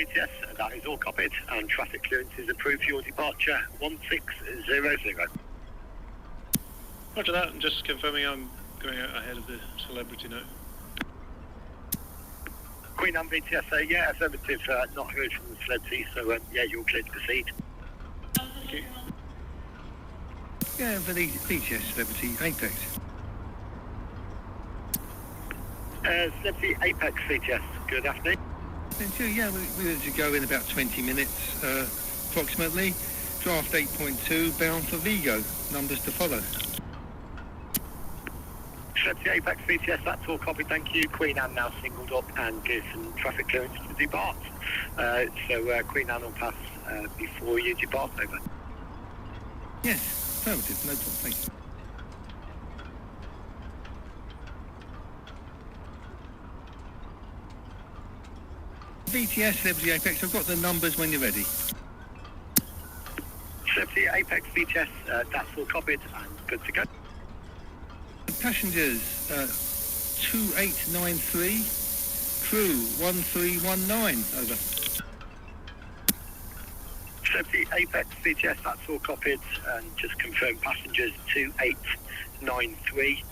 VTS, that is all copied, and traffic clearance is approved for your departure, 1600. Roger that, and just confirming I'm going out ahead of the celebrity note. Queen Anne VTS, yeah, affirmative, not heard from the celebrity, so yeah, you're clear to proceed. Thank you. Yeah, for the VTS celebrity Apex. Celebrity Apex VTS, good afternoon. Thank you, yeah, we're to go in about 20 minutes, approximately. Draft 8.2, bound for Vigo, numbers to follow. Celebrity Apex VTS, that's all copied, thank you. Queen Anne now singled up and gives some traffic clearance to depart. So Queen Anne will pass before you depart, over. Yes, affirmative, no problem, thank you. VTS, Celebrity Apex, I've got the numbers when you're ready. Celebrity Apex VTS, that's all copied and good to go. Passengers, 2893, crew 1319, over. Celebrity Apex VTS, that's all copied, and just confirm passengers 2893,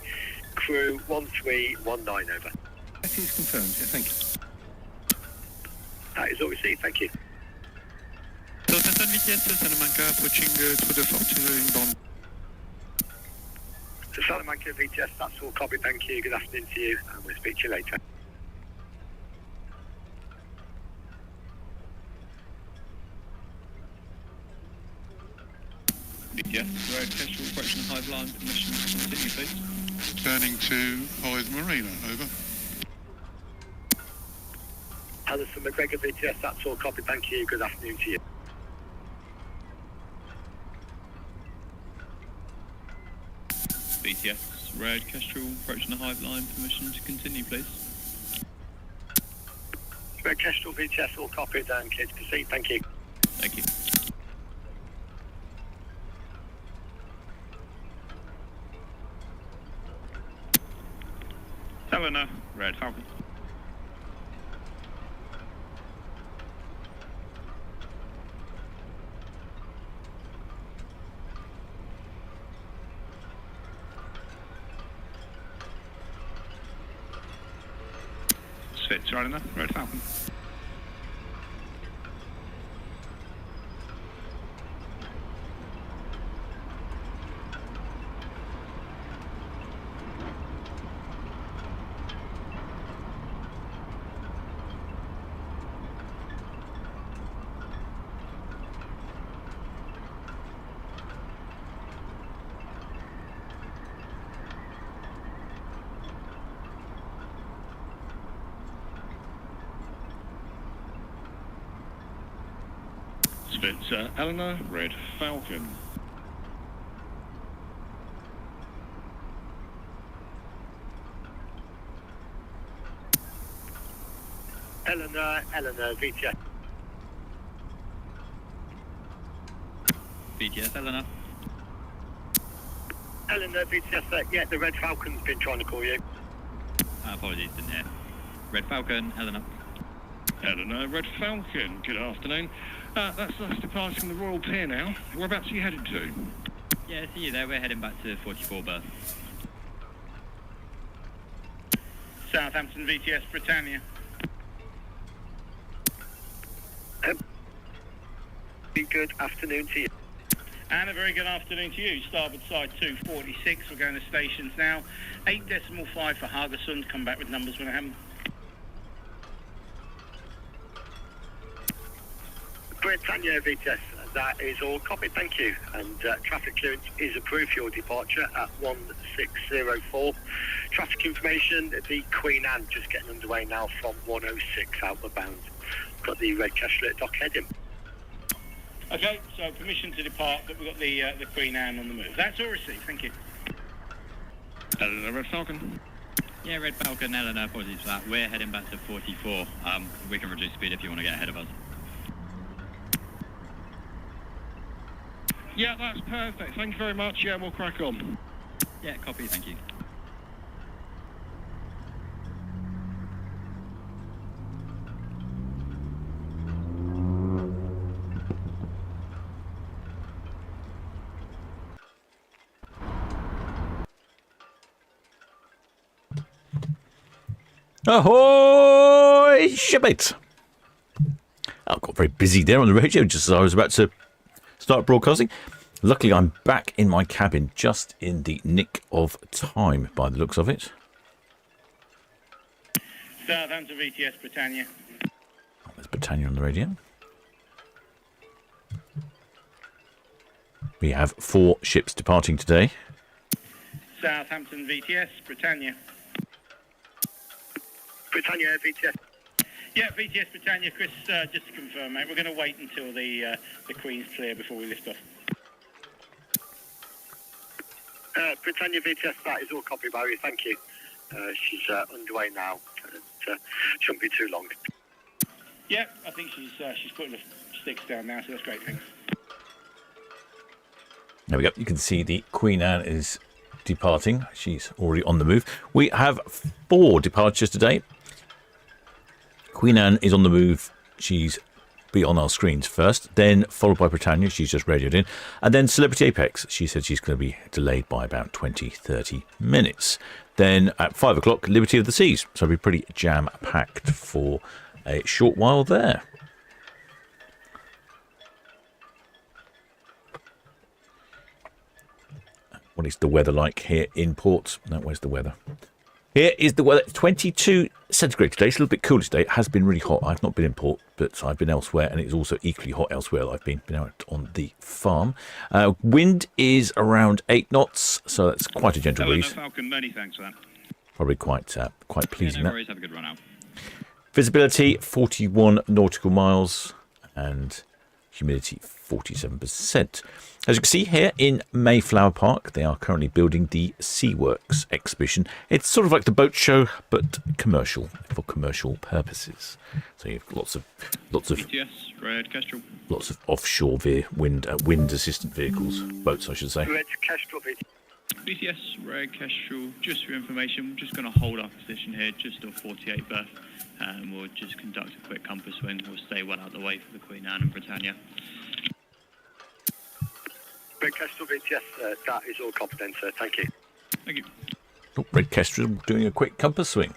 crew 1319, over. That is confirmed, yeah, thank you. That is all received, thank you. Southampton VTS, Salamanca, approaching through the Fortuna inbound. To Salamanca VTS, that's all copied, thank you. Good afternoon to you, and we'll speak to you later. VTS, road Kestrel, approaching Hive Line, permission to continue, please. Turning to Hythe Marina, over. Alison McGregor VTS, that's all copied, thank you. Good afternoon to you. VTS, road Kestrel, approaching the Hive Line, permission to continue, please. Red Kestrel VTS, all copied and clear to proceed, thank you. Thank you. Helena, Red Falcon. Fits right enough, Red Falcon. Spitz, Eleanor, Red Falcon. Eleanor, VTS. VTS, Eleanor. Eleanor, VTS, yeah, the Red Falcon's been trying to call you. Apologies, didn't hear. Red Falcon, Eleanor. Eleanor, Red Falcon, good afternoon. That's us departing the Royal Pier now. Whereabouts are you headed to? Yeah, see you there. We're heading back to 44 berth. Southampton VTS, Britannia. Good afternoon to you. And a very good afternoon to you. Starboard side 246. We're going to stations now. 8.5 for Haugesund. Come back with numbers when I have them. Britannia VTS, that is all copied, thank you. And traffic clearance is approved for your departure at 1604. Traffic information, the Queen Anne just getting underway now from 106 outward bound. Got the Red Kestrel at dock heading. Okay, so permission to depart, but we've got the Queen Anne on the move. That's all received, thank you. Eleanor, Red Falcon. Yeah, Red Falcon, Eleanor, apologies for that. We're heading back to 44. We can reduce speed if you want to get ahead of us. Yeah, that's perfect. Thank you very much. Yeah, we'll crack on. Yeah, copy, thank you. Ahoy, shipmates! I got very busy there on the radio just as I was about to start broadcasting. Luckily, I'm back in my cabin just in the nick of time, by the looks of it. Southampton VTS Britannia. Oh, there's Britannia on the radio. We have 4 ships departing today. Southampton VTS Britannia. Britannia VTS. Yeah, VTS Britannia. Chris, just to confirm, mate, we're going to wait until the Queen's clear before we lift off. Britannia VTS, that is all copy, Barry. Thank you. She's underway now. Shouldn't be too long. Yeah, I think she's putting the sticks down now, so that's great. Thanks. There we go. You can see the Queen Anne is departing. She's already on the move. We have 4 departures today. Queen Anne is on the move. She's be on our screens first, then followed by Britannia. She's just radioed in. And then Celebrity Apex. She said she's going to be delayed by about 20-30 minutes. Then at 5 o'clock, Liberty of the Seas. So it'll be pretty jam-packed for a short while there. What is the weather like here in Port? No, where's the weather? Here is the weather. 22 centigrade today. It's a little bit cooler today. It has been really hot. I've not been in Port, but I've been elsewhere, and it's also equally hot elsewhere. I've been out on the farm. Wind is around 8 knots, so that's quite a gentle breeze. Falcon, many thanks for that. Probably quite pleasing. Yeah, no worries, have a good run out. Visibility 41 nautical miles and humidity 47%. As you can see here in Mayflower Park, they are currently building the Seaworks exhibition. It's sort of like the boat show, but commercial, for commercial purposes. So you've got lots of BTS, Red Kestrel. Lots of offshore wind assistant vehicles, boats, I should say. Red Kestrel BTS, Red Kestrel. Just for information, we're just going to hold our position here, just off 48 berth, and we'll just conduct a quick compass swing. We'll stay well out of the way for the Queen Anne and Britannia. Red Kestrel VTS, that is all competent, sir. Thank you. Thank you. Oh, Red Kestrel doing a quick compass swing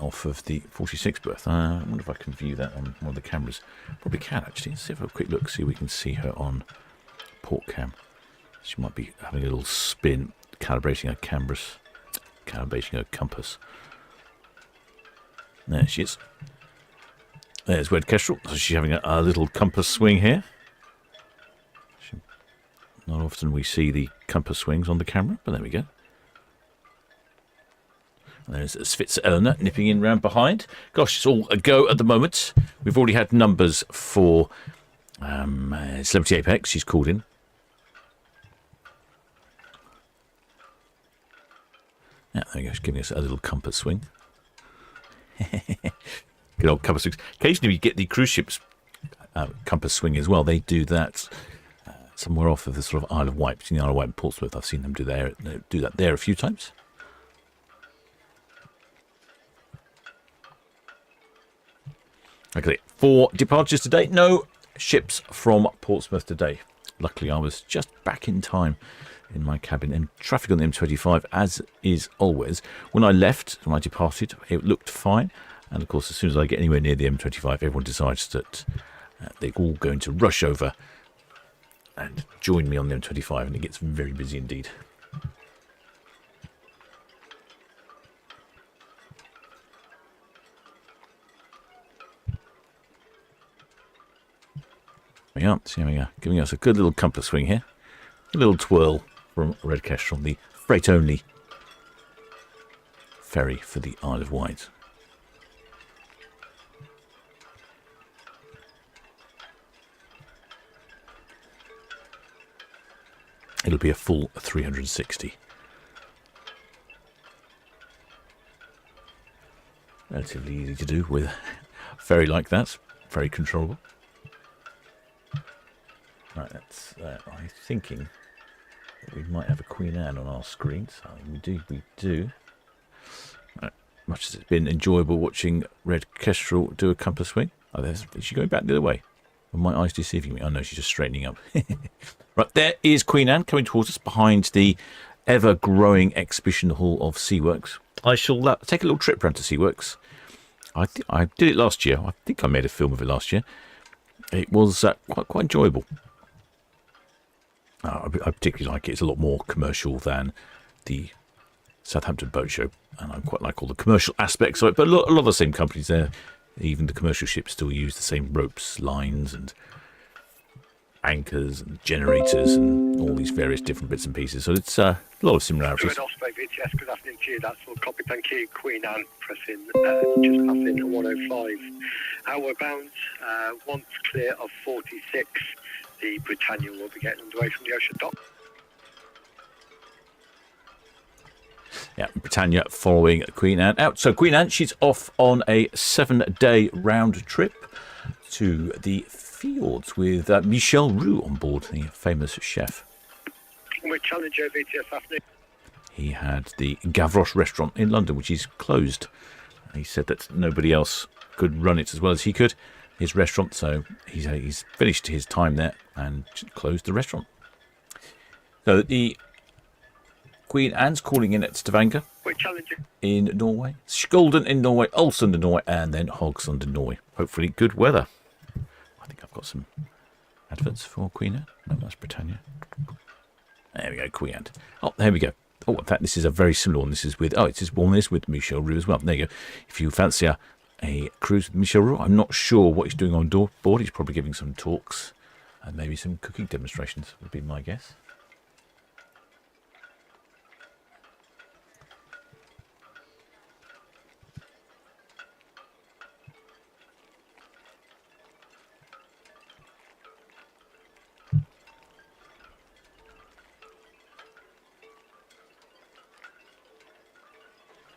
off of the 46 berth. I wonder if I can view that on one of the cameras. Probably can, actually. Let's see if I have a quick look, see if we can see her on port cam. She might be having a little spin, calibrating her compass. There she is. There's Red Kestrel. So she's having a little compass swing here. Not often we see the compass swings on the camera, but there we go. And there's Svitzer Eleanor nipping in round behind. Gosh, it's all a go at the moment. We've already had numbers for Celebrity Apex. She's called in. Yeah, there you go. She's giving us a little compass swing. Good old compass swings. Occasionally we get the cruise ships compass swing as well. They do that somewhere off of the sort of Isle of Wight, between the Isle of Wight and Portsmouth. I've seen them do that there a few times. Okay, 4 departures today. No ships from Portsmouth today. Luckily, I was just back in time in my cabin, and traffic on the M25, as is always. When I departed, it looked fine. And of course, as soon as I get anywhere near the M25, everyone decides that they're all going to rush over and join me on the M25, and it gets very busy indeed. There we are. See how we are, giving us a good little compass swing here. A little twirl from Red Kestrel, the freight-only ferry for the Isle of Wight. It'll be a full 360. Relatively easy to do with a ferry like that. Very controllable. Right, that's I'm thinking that we might have a Queen Anne on our screens. We do. Right, much as it's been enjoyable watching Red Kestrel do a compass swing. Oh, is she going back the other way? Are my eyes deceiving me? Oh no, she's just straightening up. Right, there is Queen Anne coming towards us behind the ever-growing exhibition hall of Seaworks. I shall take a little trip round to Seaworks. I did it last year. I think I made a film of it last year. It was quite enjoyable. I particularly like it. It's a lot more commercial than the Southampton boat show, and I quite like all the commercial aspects of it. But a lot of the same companies there, even the commercial ships, still use the same ropes, lines, and anchors and generators and all these various different bits and pieces. So it's a lot of similarities. Good Osprey VTS, good afternoon to you. That's all copy, thank you. Queen Anne pressing just passing 105. Outward bound, once clear of 46. The Britannia will be getting underway from the ocean dock. Yeah, Britannia following Queen Anne out. So Queen Anne, she's off on a 7-day round trip to the fjords with Michel Roux on board, the famous chef. We're Challenger VTS afternoon. He had the Gavroche restaurant in London, which is closed. He said that nobody else could run it as well as he could, his restaurant, so he's finished his time there and closed the restaurant. So the Queen Anne's calling in at Stavanger in Norway, Skjolden in Norway, Ålesund in Norway, and then Haugesund in Norway. Hopefully good weather. I think I've got some adverts for Queen Anne. No, that's Britannia. There we go, Queen Anne. Oh, there we go. Oh, in fact, this is a very similar one. This is with, it is one with Michel Roux as well. There you go. If you fancy a cruise with Michel Roux, I'm not sure what he's doing on board. He's probably giving some talks and maybe some cooking demonstrations, would be my guess.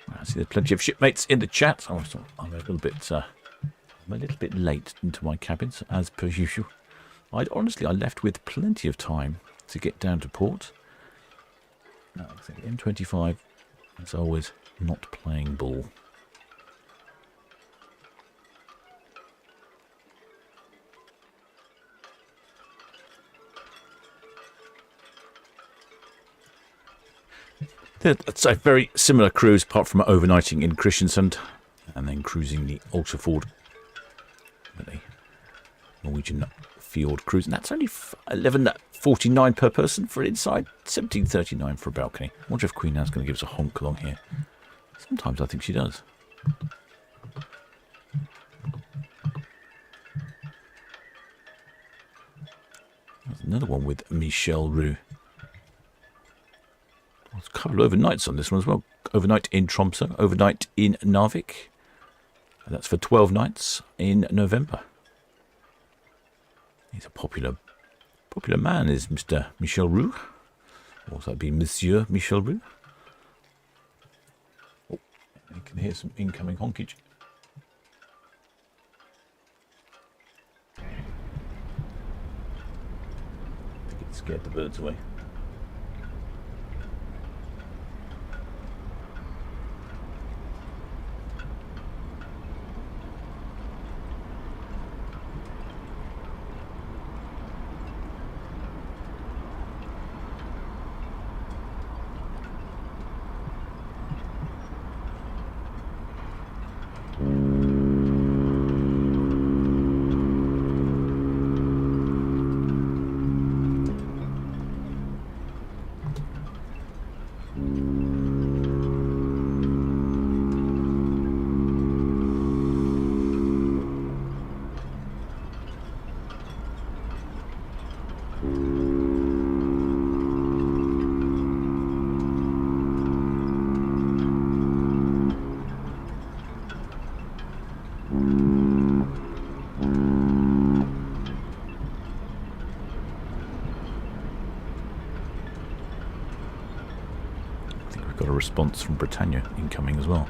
I see there's plenty of shipmates in the chat. I'm a little bit late into my cabins, as per usual. I left with plenty of time to get down to port. No, I think M25 is always not playing ball. It's a very similar cruise, apart from overnighting in Kristiansand and then cruising the Ultrafjord, the Norwegian fjord cruise. And that's only $11.49 per person for an inside, $17.39 for a balcony. I wonder if Queen Anne's going to give us a honk along here. Sometimes I think she does. There's another one with Michel Roux. There's a couple of overnights on this one as well. Overnight in Tromsø, overnight in Narvik. And that's for 12 nights in November. He's a popular man, is Mr. Michel Roux. Or would that be Monsieur Michel Roux? Oh, you can hear some incoming honkage. I think it scared the birds away. Response from Britannia incoming as well.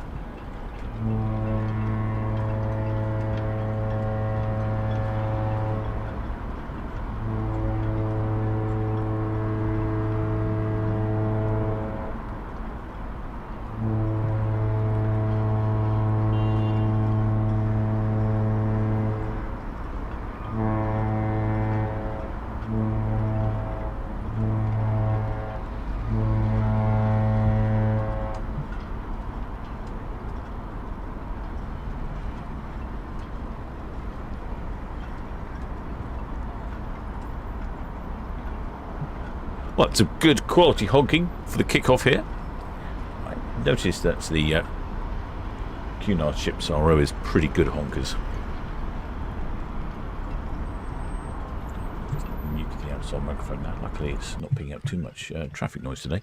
Well, it's a good quality honking for the kick-off here. I noticed that the Cunard ships are always pretty good honkers. Mute the outside microphone now. Luckily, it's not picking up too much traffic noise today.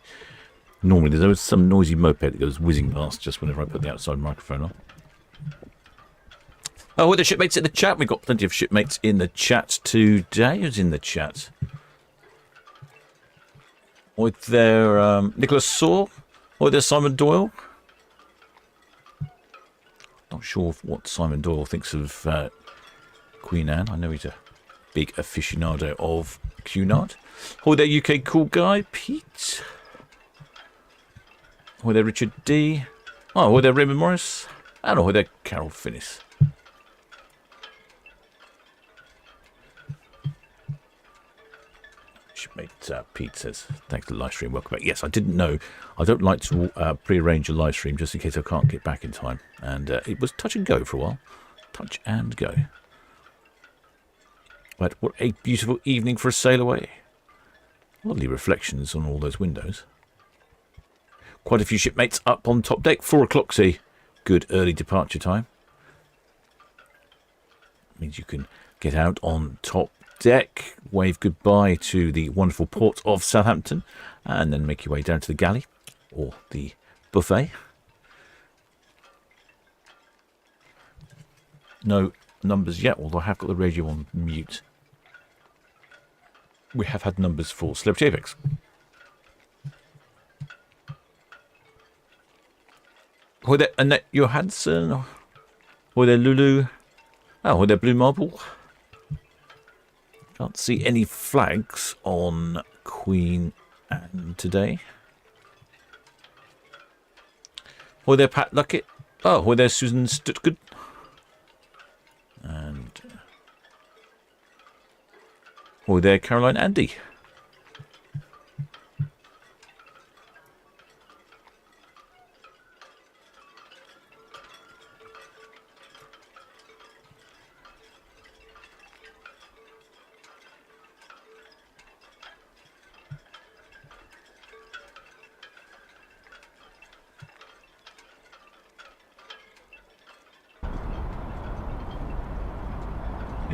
Normally, there's always some noisy moped that goes whizzing past just whenever I put the outside microphone on. Oh, with the shipmates in the chat. We've got plenty of shipmates in the chat today. Who's in the chat? With their Nicholas Saw, or their Simon Doyle. Not sure what Simon Doyle thinks of Queen Anne. I know he's a big aficionado of Cunard. Or their UK cool guy, Pete. Or their Richard D. Oh, or their Raymond Morris. And or their Carol Finnis. Shipmate Pete says, thanks for the live stream, welcome back. Yes, I didn't know. I don't like to pre-arrange a live stream just in case I can't get back in time. And it was touch and go for a while. Touch and go. But what a beautiful evening for a sail away. Lovely reflections on all those windows. Quite a few shipmates up on top deck. 4 o'clock's a good early departure time. Means you can get out on top deck, wave goodbye to the wonderful port of Southampton, and then make your way down to the galley or the buffet. No numbers yet, although I have got the radio on mute. We have had numbers for Celebrity Apex. Were there Annette Johansson? Were there Lulu? Oh, were there Blue Marble? Can't see any flags on Queen Anne today. Were there Pat Luckett? Oh, were there Susan Stuttgart? And were there Caroline Andy?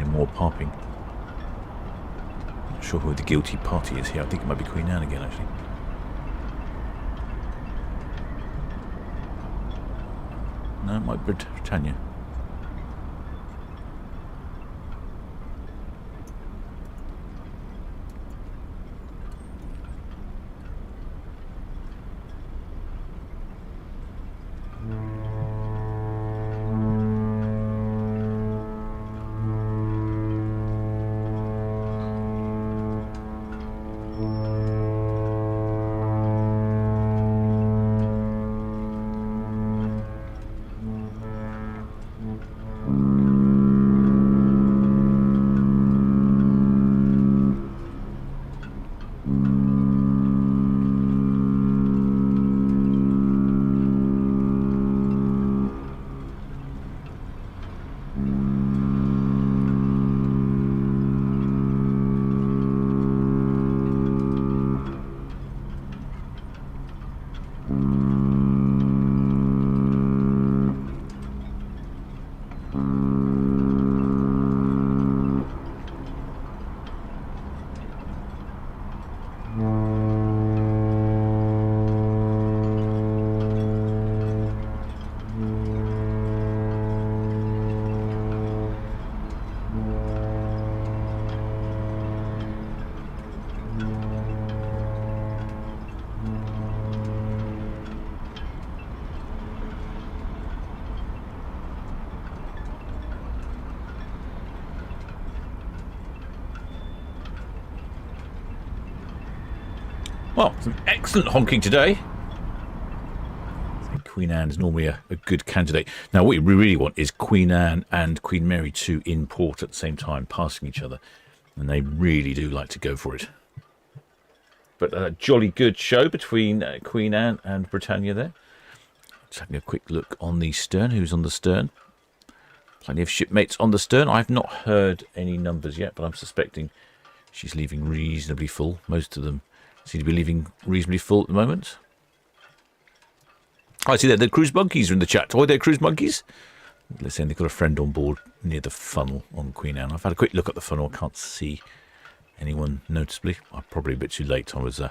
More popping. Not sure who the guilty party is here. I think it might be Queen Anne again, actually. No, it might be Britannia. Well, some excellent honking today. I think Queen Anne's normally a good candidate. Now, what we really want is Queen Anne and Queen Mary 2 in port at the same time, passing each other. And they really do like to go for it. But a jolly good show between Queen Anne and Britannia there. Just having a quick look on the stern. Who's on the stern? Plenty of shipmates on the stern. I've not heard any numbers yet, but I'm suspecting she's leaving reasonably full. Most of them seem to be leaving reasonably full at the moment. I see that the cruise monkeys are in the chat. Oh, they're cruise monkeys. Let's say they've got a friend on board near the funnel on Queen Anne. I've had a quick look at the funnel. I can't see anyone noticeably. I'm probably a bit too late. I was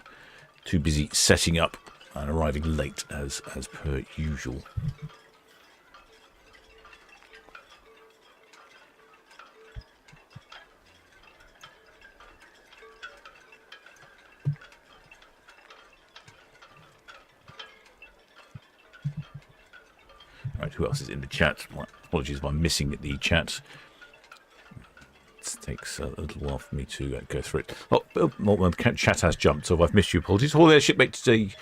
too busy setting up and arriving late as per usual. Right, who else is in the chat? My apologies if I'm missing the chat. It takes a little while for me to go through it. My chat has jumped, so if I've missed you, apologies. All there, shipmate today.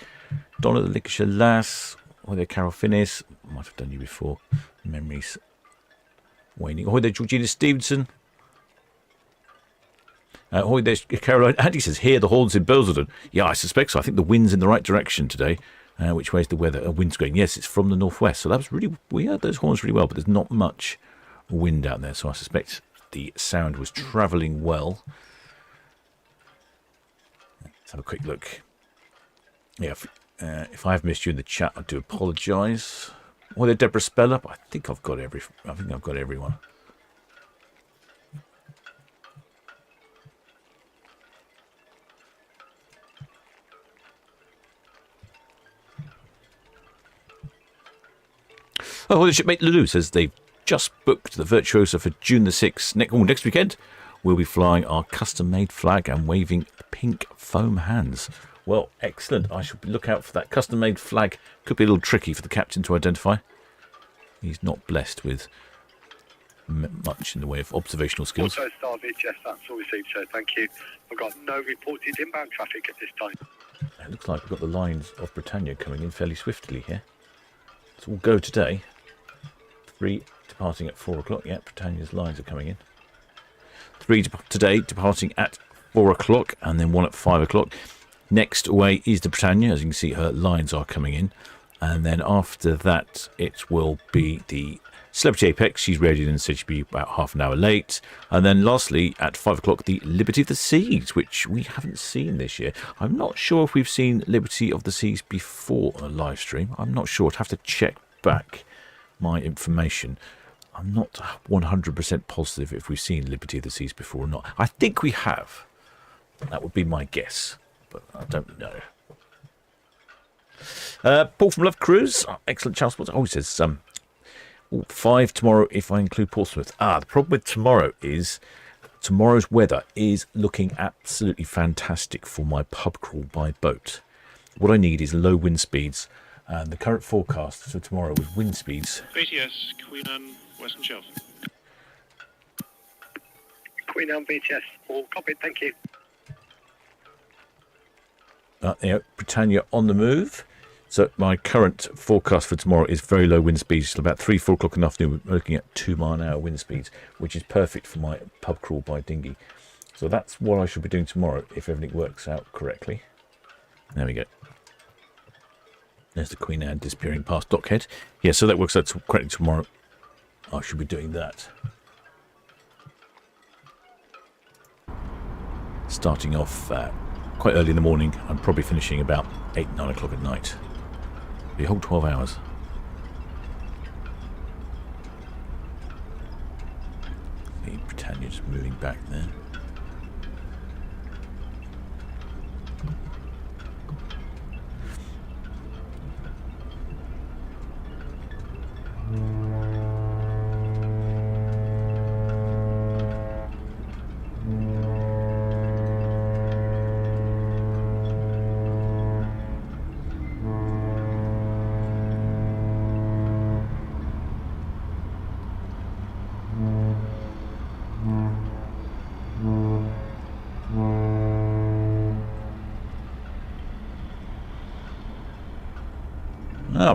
Donna the Lancashire Lass. All there, Carol Finnis. Might have done you before. Memories waning. Ahoy there, Georgina Stevenson. Ahoy there, Caroline. Andy says, here the horns in Bilsenden. Yeah, I suspect so. I think the wind's in the right direction today. Which way is the weather? Wind's going. Yes, it's from the northwest. So that was really, we heard those horns really well, but there's not much wind out there. So I suspect the sound was travelling well. Let's have a quick look. Yeah, if I have missed you in the chat, I do apologise. Oh, there, Deborah Speller. I think I've got everyone. Oh, the shipmate Lulu says they've just booked the Virtuosa for June the 6th. Next weekend, we'll be flying our custom-made flag and waving pink foam hands. Well, excellent. I should look out for that custom-made flag. Could be a little tricky for the captain to identify. He's not blessed with much in the way of observational skills. Also, Star VHS, that's all received, sir. Thank you. I've got no reported inbound traffic at this time. It looks like we've got the lines of Britannia coming in fairly swiftly here. So we'll go today. 3 departing at 4 o'clock. Yeah, Britannia's lines are coming in. 3 today departing at 4 o'clock, and then 1 at 5 o'clock. Next away is the Britannia. As you can see, her lines are coming in. And then after that, it will be the Celebrity Apex. She's ready and said she'll be about half an hour late. And then lastly, at 5 o'clock, the Liberty of the Seas, which we haven't seen this year. I'm not sure if we've seen Liberty of the Seas before a live stream. I'm not sure. I'd have to check back my information. I'm not 100% positive if we've seen Liberty of the Seas before or not. I think we have. That would be my guess, but I don't know. Paul from Love Cruise. Excellent Charles Sports. Oh, he says 5 tomorrow if I include Portsmouth. The problem with tomorrow is tomorrow's weather is looking absolutely fantastic for my pub crawl by boat. What I need is low wind speeds. And the current forecast for tomorrow with wind speeds. BTS, Queen Anne, Western Shelf. Queen Anne BTS, all copied, thank you. Britannia on the move. So my current forecast for tomorrow is very low wind speeds. Till about 3-4 o'clock in the afternoon, we're looking at 2 mile an hour wind speeds, which is perfect for my pub crawl by dinghy. So that's what I should be doing tomorrow if everything works out correctly. There we go. There's the Queen Anne disappearing past Dockhead. Yeah, so that works out correctly tomorrow. I should be doing that. Starting off quite early in the morning. I'm probably finishing about 8-9 o'clock at night. The whole 12 hours. The Britannia just moving back there.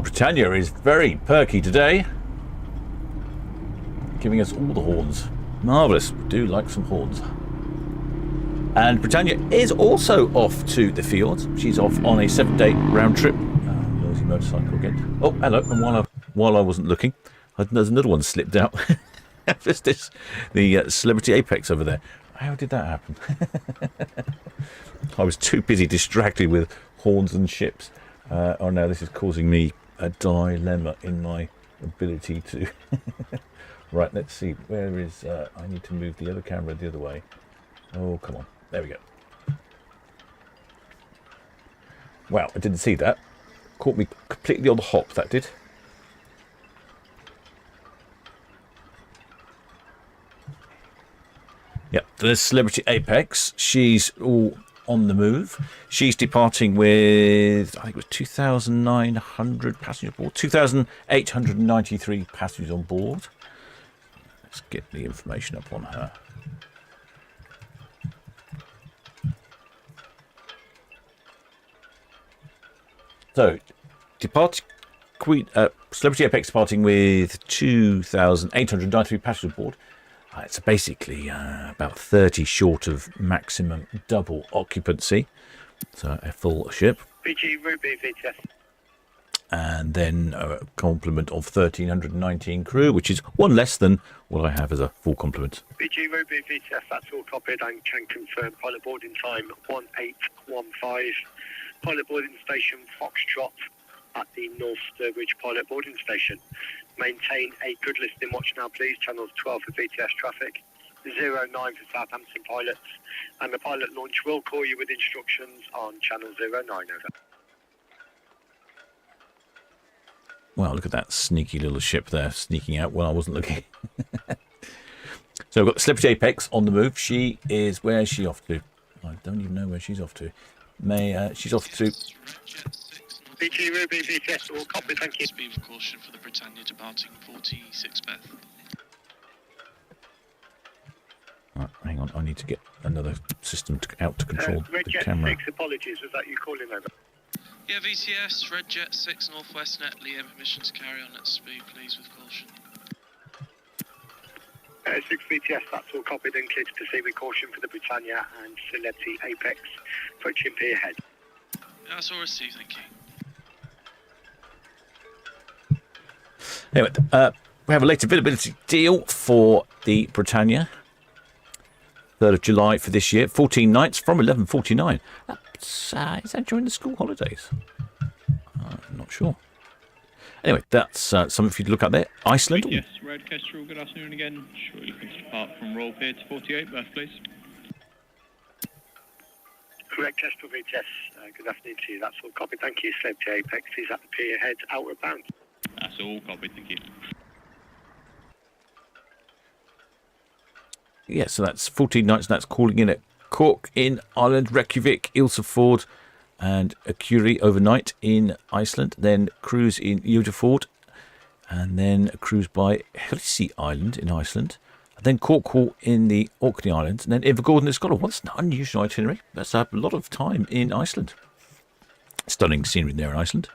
Britannia is very perky today, giving us all the horns. Marvellous. Do like some horns. And Britannia is also off to the field. She's off on a 7-day round trip. Noisy motorcycle again. Oh, hello. And while I wasn't looking, there's another one slipped out. There's the Celebrity Apex over there. How did that happen? I was too busy distracted with horns and ships. Oh no, this is causing me a dilemma in my ability to... Right, let's see. Where is... I need to move the other camera the other way. Oh, come on. There we go. Wow, I didn't see that. Caught me completely on the hop, that did. Yep, there's Celebrity Apex. She's all on the move. She's departing with, I think it was 2,900 passengers aboard. 2,893 passengers on board. Let's get the information up on her. So, Celebrity Apex departing with 2,893 passengers aboard. It's basically about 30 short of maximum double occupancy. So a full ship. PG Ruby VTS. And then a complement of 1,319 crew, which is one less than what I have as a full complement. PG Ruby VTS, that's all copied and can confirm pilot boarding time 1815. Pilot boarding station Foxtrot at the North Sturbridge Pilot Boarding Station. Maintain a good listening watch now, please. Channels 12 for VTS traffic, 09 for Southampton pilots, and the pilot launch will call you with instructions on channel 09. Over. Wow, look at that sneaky little ship there, sneaking out when I wasn't looking. So we've got Celebrity Apex on the move. She is, where is she off to? I don't even know where she's off to. She's off to... PG Ruby VTS, all copy, thank you. Speed of caution for the Britannia departing 46 Beth. Right, hang on, I need to get another system out to control Red the Jet camera. 6, apologies, was that you calling over? Yeah, VTS, Red Jet 6 Northwest Net, Liam, permission to carry on at speed, please, with caution. 6 VTS, that's all copied and cleared to proceed with caution for the Britannia and Celebrity Apex, approaching pier head. Yeah, that's all received, thank you. Anyway, we have a late availability deal for the Britannia. 3rd of July for this year. 14 nights from 11:49. Is that during the school holidays? I'm not sure. Anyway, that's something for you to look at there. Iceland. Yes, Red Kestrel, good afternoon again. Shortly looking to depart from Royal Pier to 48 Beth, please. Correct, Kestrel VTS, good afternoon to you. That's all copied, thank you. Celebrity Apex is at the pier head, outward bound. That's all copied, thank you. Yeah, so that's 14 nights, and that's calling in at Cork in Ireland, Reykjavik, Ilseford, and Akureyri overnight in Iceland. Then cruise in Jökulfjord, and then a cruise by Helsi Island in Iceland. And then Cornwall in the Orkney Islands, and then Invergordon in Scotland. What's an unusual itinerary? That's a lot of time in Iceland. Stunning scenery there in Iceland.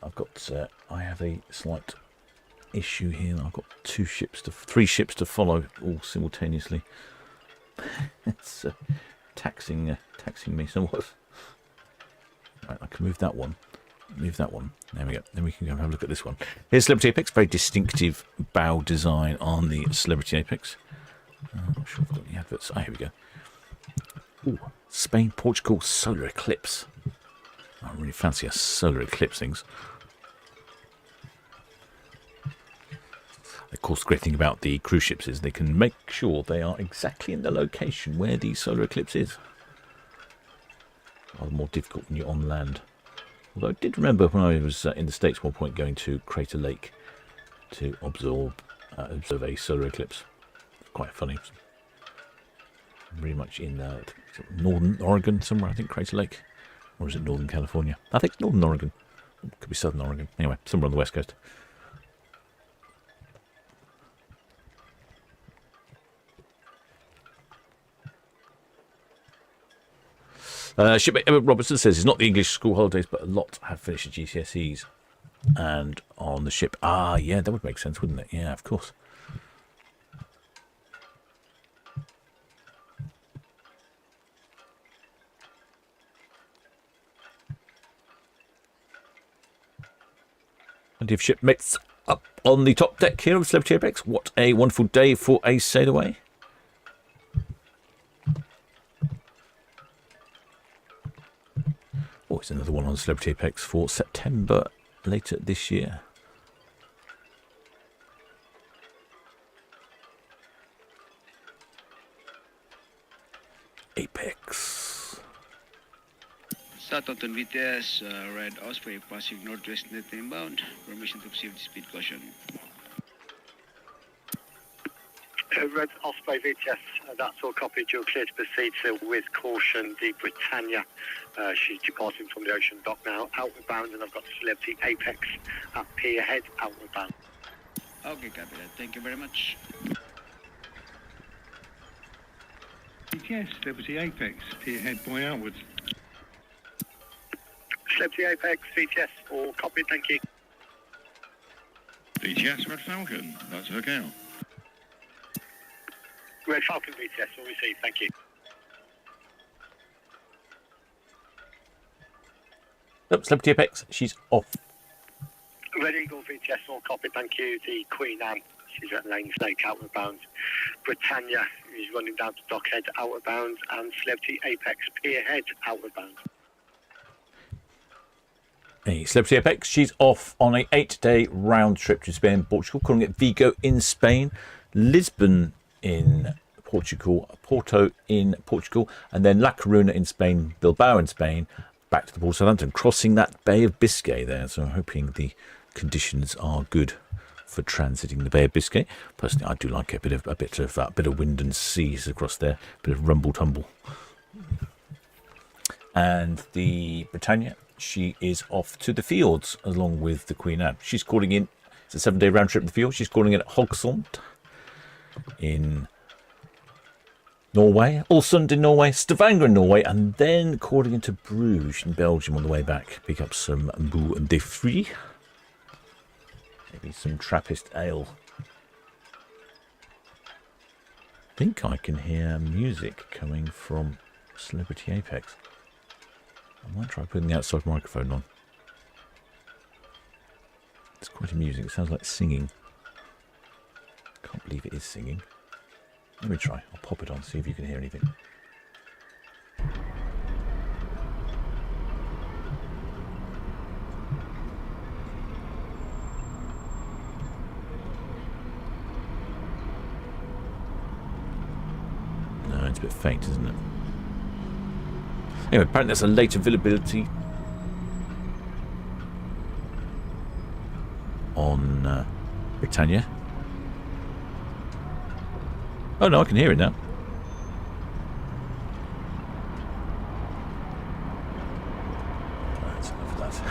I've got, I have a slight issue here. I've got three ships to follow all simultaneously. It's taxing me somewhat. Right, I can move that one. There we go. Then we can go and have a look at this one. Here's Celebrity Apex. Very distinctive bow design on the Celebrity Apex. I'm not sure if I've got the adverts. Here we go. Ooh, Spain, Portugal, solar eclipse. I really fancy a solar eclipse things. Of course, the great thing about the cruise ships is they can make sure they are exactly in the location where the solar eclipse is. Rather more difficult when you're on land. Although I did remember when I was in the States at one point going to Crater Lake to observe a solar eclipse. Quite funny. Very much in northern Oregon somewhere, I think, Crater Lake. Or is it northern California? I think it's northern Oregon. Could be southern Oregon. Anyway, somewhere on the west coast. Shipmate Emmett Robertson says it's not the English school holidays, but a lot have finished at GCSEs and on the ship. Yeah, that would make sense, wouldn't it? Yeah, of course. Plenty of shipmates up on the top deck here of Celebrity Apex. What a wonderful day for a sail away. Oh, it's another one on Celebrity Apex for September later this year. Apex. Southampton VTS, Red Osprey passing northwest net inbound. Permission to proceed speed caution. Red Osprey VTS, that's all copied. You're clear to proceed to with caution. The Britannia, she's departing from the ocean dock now, outward bound, and I've got Celebrity Apex at pier head, outward bound. Okay, copy that. Thank you very much. Yes, Celebrity Apex, pier head boy outwards. Celebrity Apex, VTS, all copied, thank you. VTS Red Falcon, that's hook out. Red Falcon VTS, all received, thank you. Nope, Celebrity Apex, she's off. Red Eagle VTS, all copied, thank you. The Queen Anne, she's at Lane Snake, outward bound. Britannia is running down to Dockhead, outward bound. And Celebrity Apex, pier head, outward bound. Hey, Celebrity Apex, she's off on a 8-day round trip to Spain, Portugal, calling it Vigo in Spain, Lisbon in Portugal, Porto in Portugal, and then La Coruña in Spain, Bilbao in Spain, back to the port of Southampton, crossing that Bay of Biscay there. So I'm hoping the conditions are good for transiting the Bay of Biscay. Personally, I do like a bit of wind and seas across there, a bit of rumble tumble. And the Britannia, she is off to the fields along with the Queen Anne. She's calling in. It's a 7-day round trip to the field. She's calling in at Hogsund in Norway, Ålesund in Norway, Stavanger in Norway, and then calling into Bruges in Belgium on the way back. Pick up some Bout de Fruits, maybe some Trappist ale. I think I can hear music coming from Celebrity Apex. I might try putting the outside microphone on. It's quite amusing. It sounds like singing. Can't believe it is singing. Let me try. I'll pop it on, see if you can hear anything. No, it's a bit faint, isn't it? Anyway, apparently that's a late availability on Britannia. Oh no, I can hear it now. That's enough of that.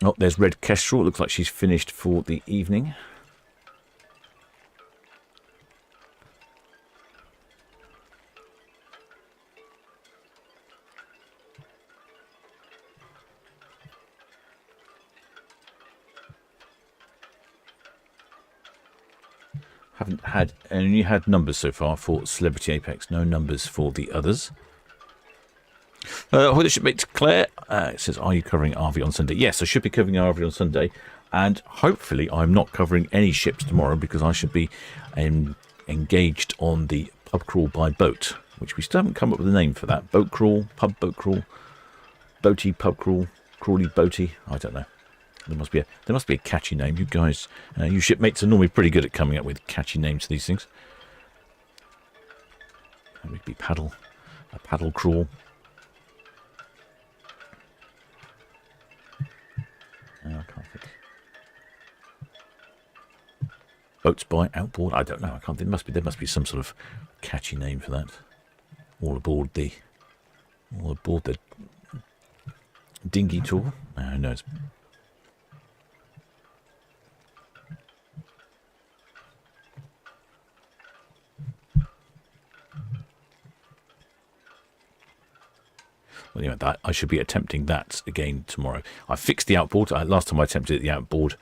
Oh, there's Red Kestrel. It looks like she's finished for the evening. Only had numbers so far for Celebrity Apex, no numbers for the others. Whether shipmate Claire, it says, are you covering RV on Sunday? Yes, I should be covering RV on Sunday, and hopefully I'm not covering any ships tomorrow because I should be engaged on the pub crawl by boat, which we still haven't come up with a name for that. Boat crawl, pub boat crawl, boaty pub crawl, crawly boaty, I don't know. There must be a catchy name. You guys, you shipmates are normally pretty good at coming up with catchy names for these things. It would be a paddle crawl. No, I can't think. Boats by outboard. I don't know. I can't think. There must be some sort of catchy name for that. All aboard the dinghy tour. Who knows? Well, anyway, I should be attempting that again tomorrow. I fixed the outboard. Last time I attempted the outboard,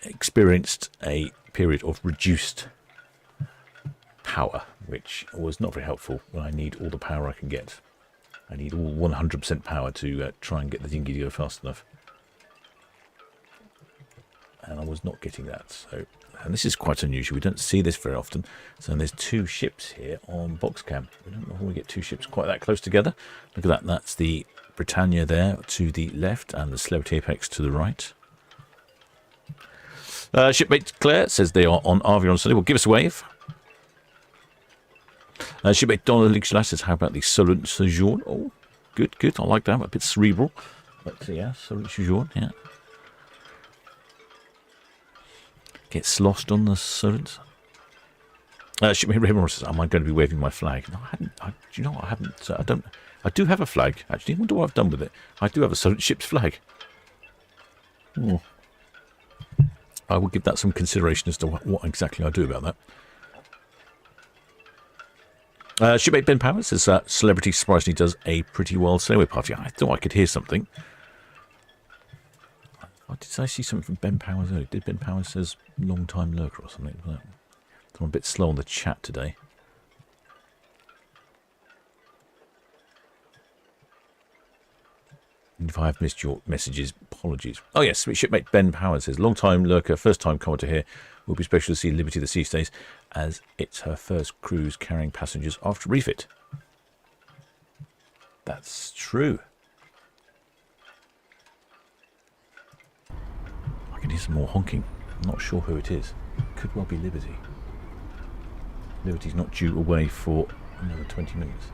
experienced a period of reduced power, which was not very helpful when I need all the power I can get. I need all 100% power to try and get the dinghy to go fast enough. and I was not getting that. So, and this is quite unusual. We don't see this very often. So there's 2 ships here on box cam. We don't normally get 2 ships quite that close together. Look at that. That's the Britannia there to the left and the Celebrity Apex to the right. Shipmate Claire says they are on RV on Sunday. Well, give us a wave. Shipmate Donna Ligshlas says, how about the Solent Sojourn? Oh, good, good. I like that. A bit cerebral. But yeah, Solent Sojourn, yeah. Gets lost on the Solent. Shipmate Raymond says, am I going to be waving my flag? No, I hadn't. Do you know what? I haven't. I don't. I do have a flag, actually. I wonder what I've done with it. I do have a Solent ship's flag. Oh. I will give that some consideration as to what exactly I do about that. Shipmate Ben Powers says, Celebrity surprisingly does a pretty well sailway party. I thought I could hear something. Did I see something from Ben Powers earlier? Did Ben Powers says long time lurker or something? I'm a bit slow on the chat today. If I have missed your messages, apologies. Oh yes, shipmate Ben Powers says, long time lurker, first time commenter here. Will be special to see Liberty the Sea Stays as it's her first cruise carrying passengers after refit. That's true. I can hear some more honking. I'm not sure who it is. Could well be Liberty. Liberty's not due away for another 20 minutes.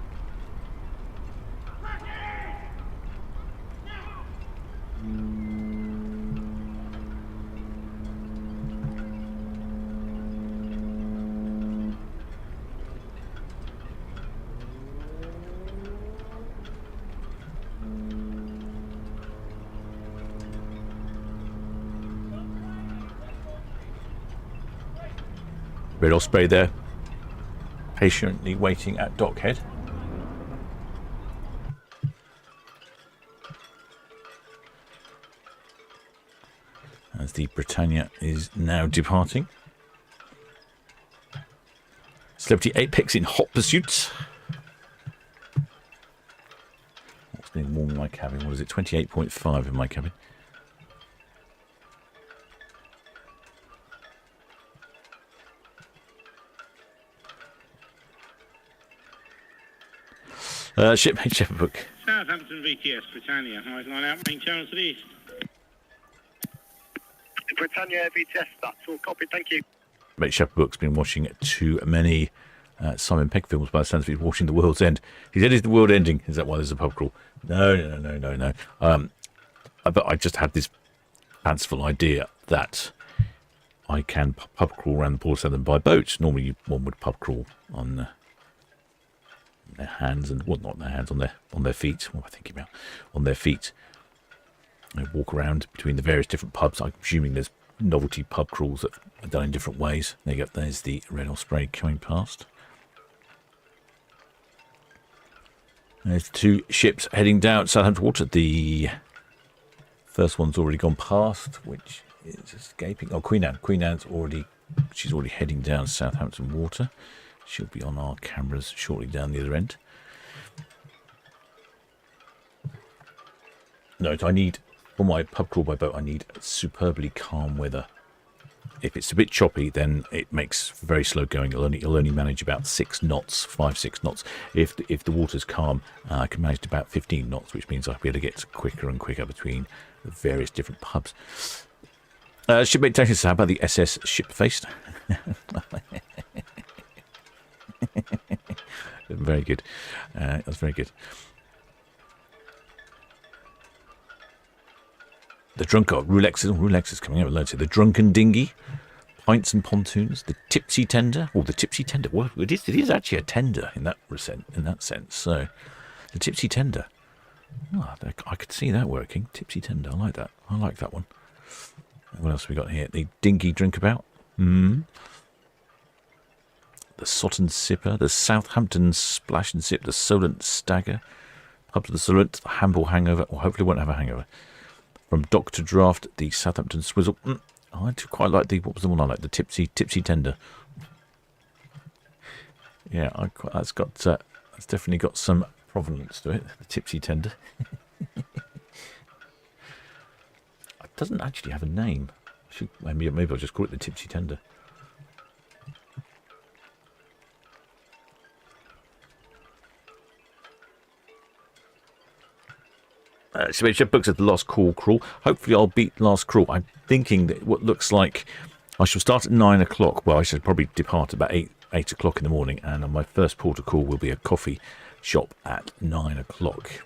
Red Osprey there, patiently waiting at dockhead. As the Britannia is now departing. Celebrity Apex in hot pursuit. What's being warm in my cabin? What is it? 28.5 in my cabin. Shipmate Shepherdbook. Southampton VTS Britannia. Eyes line out, main channel to the east. Britannia VTS, that's all copied, thank you. Shipmate Shepherdbook's been watching too many Simon Pegg films by the sounds of it, watching The World's End. He said, is the world ending? Is that why there's a pub crawl? No. But I just had this fanciful idea that I can pub crawl around the Port of Southern by boat. Normally one would pub crawl on their hands and not their hands, on their feet. What am I thinking about? On their feet. They walk around between the various different pubs. I'm assuming there's novelty pub crawls that are done in different ways. There you go. There's the Red Osprey coming past. There's 2 ships heading down Southampton water. The first one's already gone past, which is escaping. Oh, Queen Anne. Queen Anne's she's already heading down Southampton water. She'll be on our cameras shortly down the other end. Note, for my pub crawl by boat, I need superbly calm weather. If it's a bit choppy, then it makes very slow going. It'll only manage about 6 knots, 5-6 knots. If the water's calm, I can manage to about 15 knots, which means I'll be able to get quicker and quicker between the various different pubs. Shipmate Technic says, how about the SS Shipfaced? Very good. That's very good. The Rulex is coming out with loads here. The Drunken Dinghy, Pints and Pontoons, the Tipsy Tender. Oh, the Tipsy Tender. Well, it is actually a tender in that sense. So, the Tipsy Tender. Oh, I could see that working. Tipsy Tender. I like that. I like that one. What else have we got here? The Dingy Drinkabout. The Sotten Sipper, the Southampton Splash and Sip, the Solent Stagger, Pub to the Solent, the Hamble Hangover, or hopefully won't have a hangover. From Dr. Draft, the Southampton Swizzle. I do quite like what was the one I like? The Tipsy Tender. Yeah, that's definitely got some provenance to it. The Tipsy Tender. It doesn't actually have a name. Maybe I'll just call it the tipsy tender. Ship books at the last call crawl. Hopefully I'll beat last crawl. I'm thinking that what looks like I shall start at 9 o'clock. Well, I should probably depart about 8 o'clock in the morning, and my first port of call will be a coffee shop at 9 o'clock.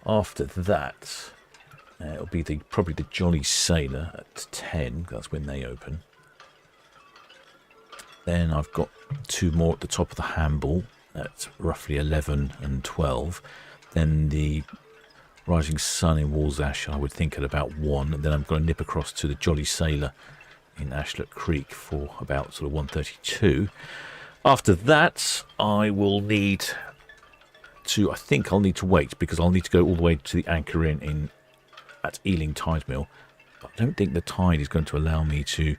After that, it'll be probably the Jolly Sailor at 10. That's when they open. Then I've got 2 more at the top of the handball at roughly 11 and 12. Then the Rising Sun in Walsash, I would think, at about 1. And then I'm going to nip across to the Jolly Sailor in Ashlet Creek for about sort of 1:32. After that, I think I'll need to wait, because I'll need to go all the way to the Anchor Inn at Ealing Tide Mill. But I don't think the tide is going to allow me to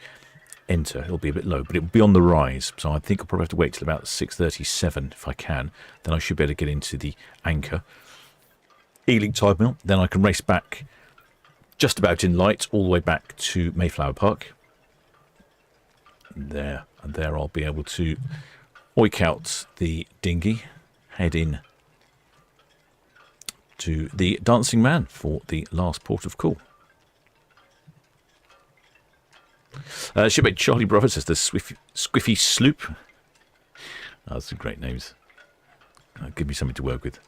enter. It'll be a bit low, but it'll be on the rise. So I think I'll probably have to wait till about 6:37 if I can. Then I should be able to get into the Anchor. Ealing Tide Mill. Then I can race back just about in light all the way back to Mayflower Park. And there I'll be able to oik out the dinghy, head in to the Dancing Man for the last port of call. Shipmate Charlie Brother says the Squiffy Sloop. Oh, that's some great names. Give me something to work with.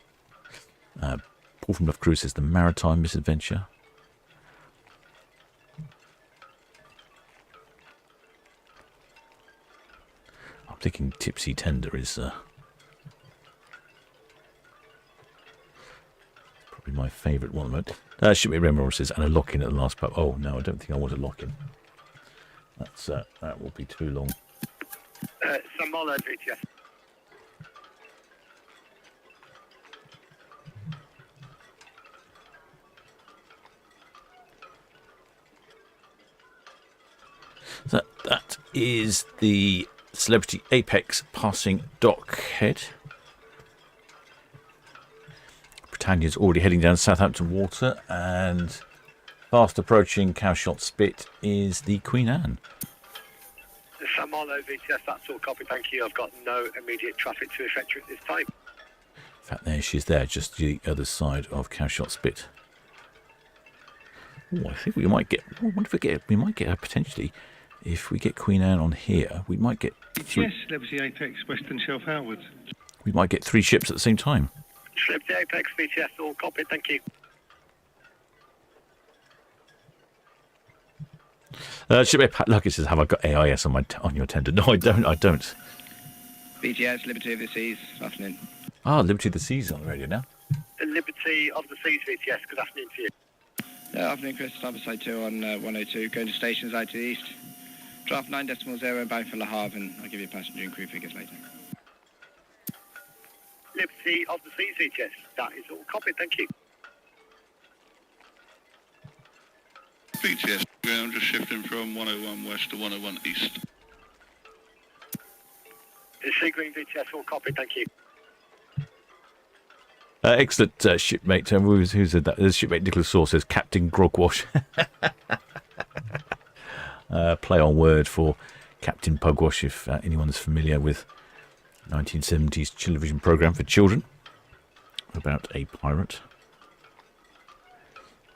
Paul from Love Crew says the Maritime Misadventure. I'm thinking Tipsy Tender is probably my favourite one at the moment. Shipmate Remember says, and a lock-in at the last pub. Oh, no, I don't think I want a lock-in. That will be too long. Samola VTS. That is the Celebrity Apex passing dockhead. Britannia's already heading down Southampton water, and fast approaching Cowshot Spit is the Queen Anne. Samola VTS, that's all copy, thank you. I've got no immediate traffic to affect you at this time. In fact, there she is there, just the other side of Cowshot Spit. Oh, I think we might get... I wonder if we might get her potentially... If we get Queen Anne on here, we might get... Yes, Celebrity Apex, Western Shelf Howard. We might get 3 ships at the same time. Celebrity Apex VTS, all copy, thank you. Shipmate Pat Lucky says, have I got AIS on your tender? No, I don't. BTS, Liberty of the Seas, afternoon. Ah, Liberty of the Seas on the radio now. The Liberty of the Seas VTS, good afternoon to you. Afternoon, Chris, starboard side 2 on 102, going to stations out to the east. Draft 9.0, bound for Le Havre, and I'll give you passenger and crew figures later. Liberty of the Seas VTS, that is all copy, thank you. BTS, I'm just shifting from 101 west to 101 east. The Sea Green VTS, all copy, thank you. Excellent, shipmate. Who said that? Shipmate Nicholas Saw says Captain Grogwash. Play on word for Captain Pugwash, if anyone's familiar with 1970s television programme for children about a pirate.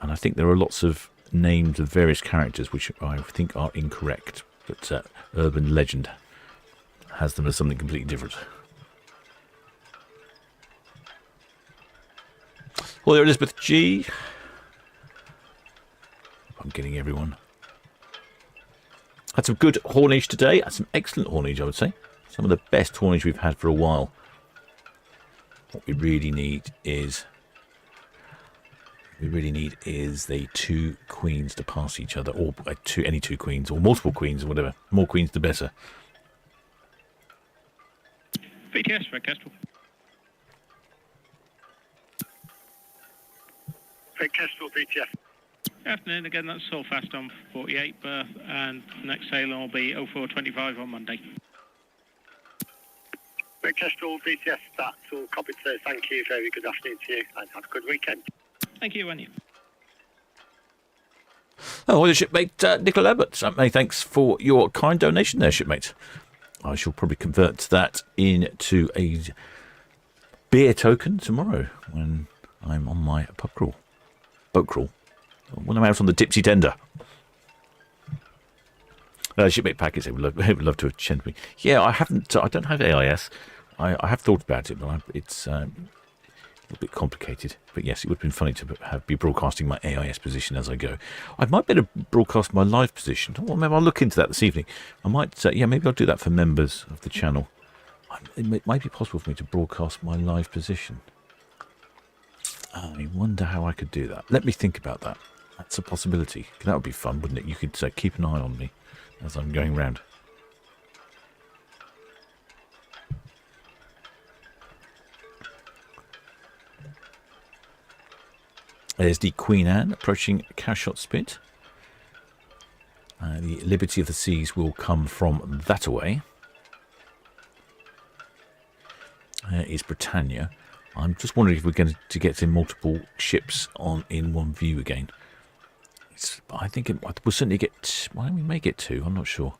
And I think there are lots of names of various characters which I think are incorrect, but urban legend has them as something completely different. Well, there, Elizabeth G. I'm getting everyone. Had some good haulage today. Had some excellent haulage, I would say. Some of the best haulage we've had for a while. What we really need is the 2 queens to pass each other, or any 2 queens, or multiple queens, or whatever. More queens, the better. VTS, Red Kestrel. Red Kestrel VTS. Afternoon, again, that's all fast on 48 berth, and next sailing will be 0425 on Monday. Red Kestrel VTS, that's all copied, sir. Thank you, very good afternoon to you, and have a good weekend. Thank you, and you. Oh, well, shipmate Nicola Abbott. Many thanks for your kind donation there, shipmate. I shall probably convert that into a beer token tomorrow when I'm on my boat crawl. When I'm out on the Tipsy Tender. Shipmate Packets, they would love to attend me. Yeah, I haven't. I don't have AIS. I have thought about it, but it's a little bit complicated. But yes, it would have been funny to be broadcasting my AIS position as I go. I might better broadcast my live position. Well, maybe I'll look into that this evening. I might. Yeah, maybe I'll do that for members of the channel. It might be possible for me to broadcast my live position. I wonder how I could do that. Let me think about that. That's a possibility. That would be fun, wouldn't it? You could keep an eye on me as I'm going round. There's the Queen Anne approaching Cowshot Spit. The Liberty of the Seas will come from that away. Is Britannia. I'm just wondering if we're going to get in multiple ships in one view again. I think we'll certainly get. Well, we may get two. I'm not sure.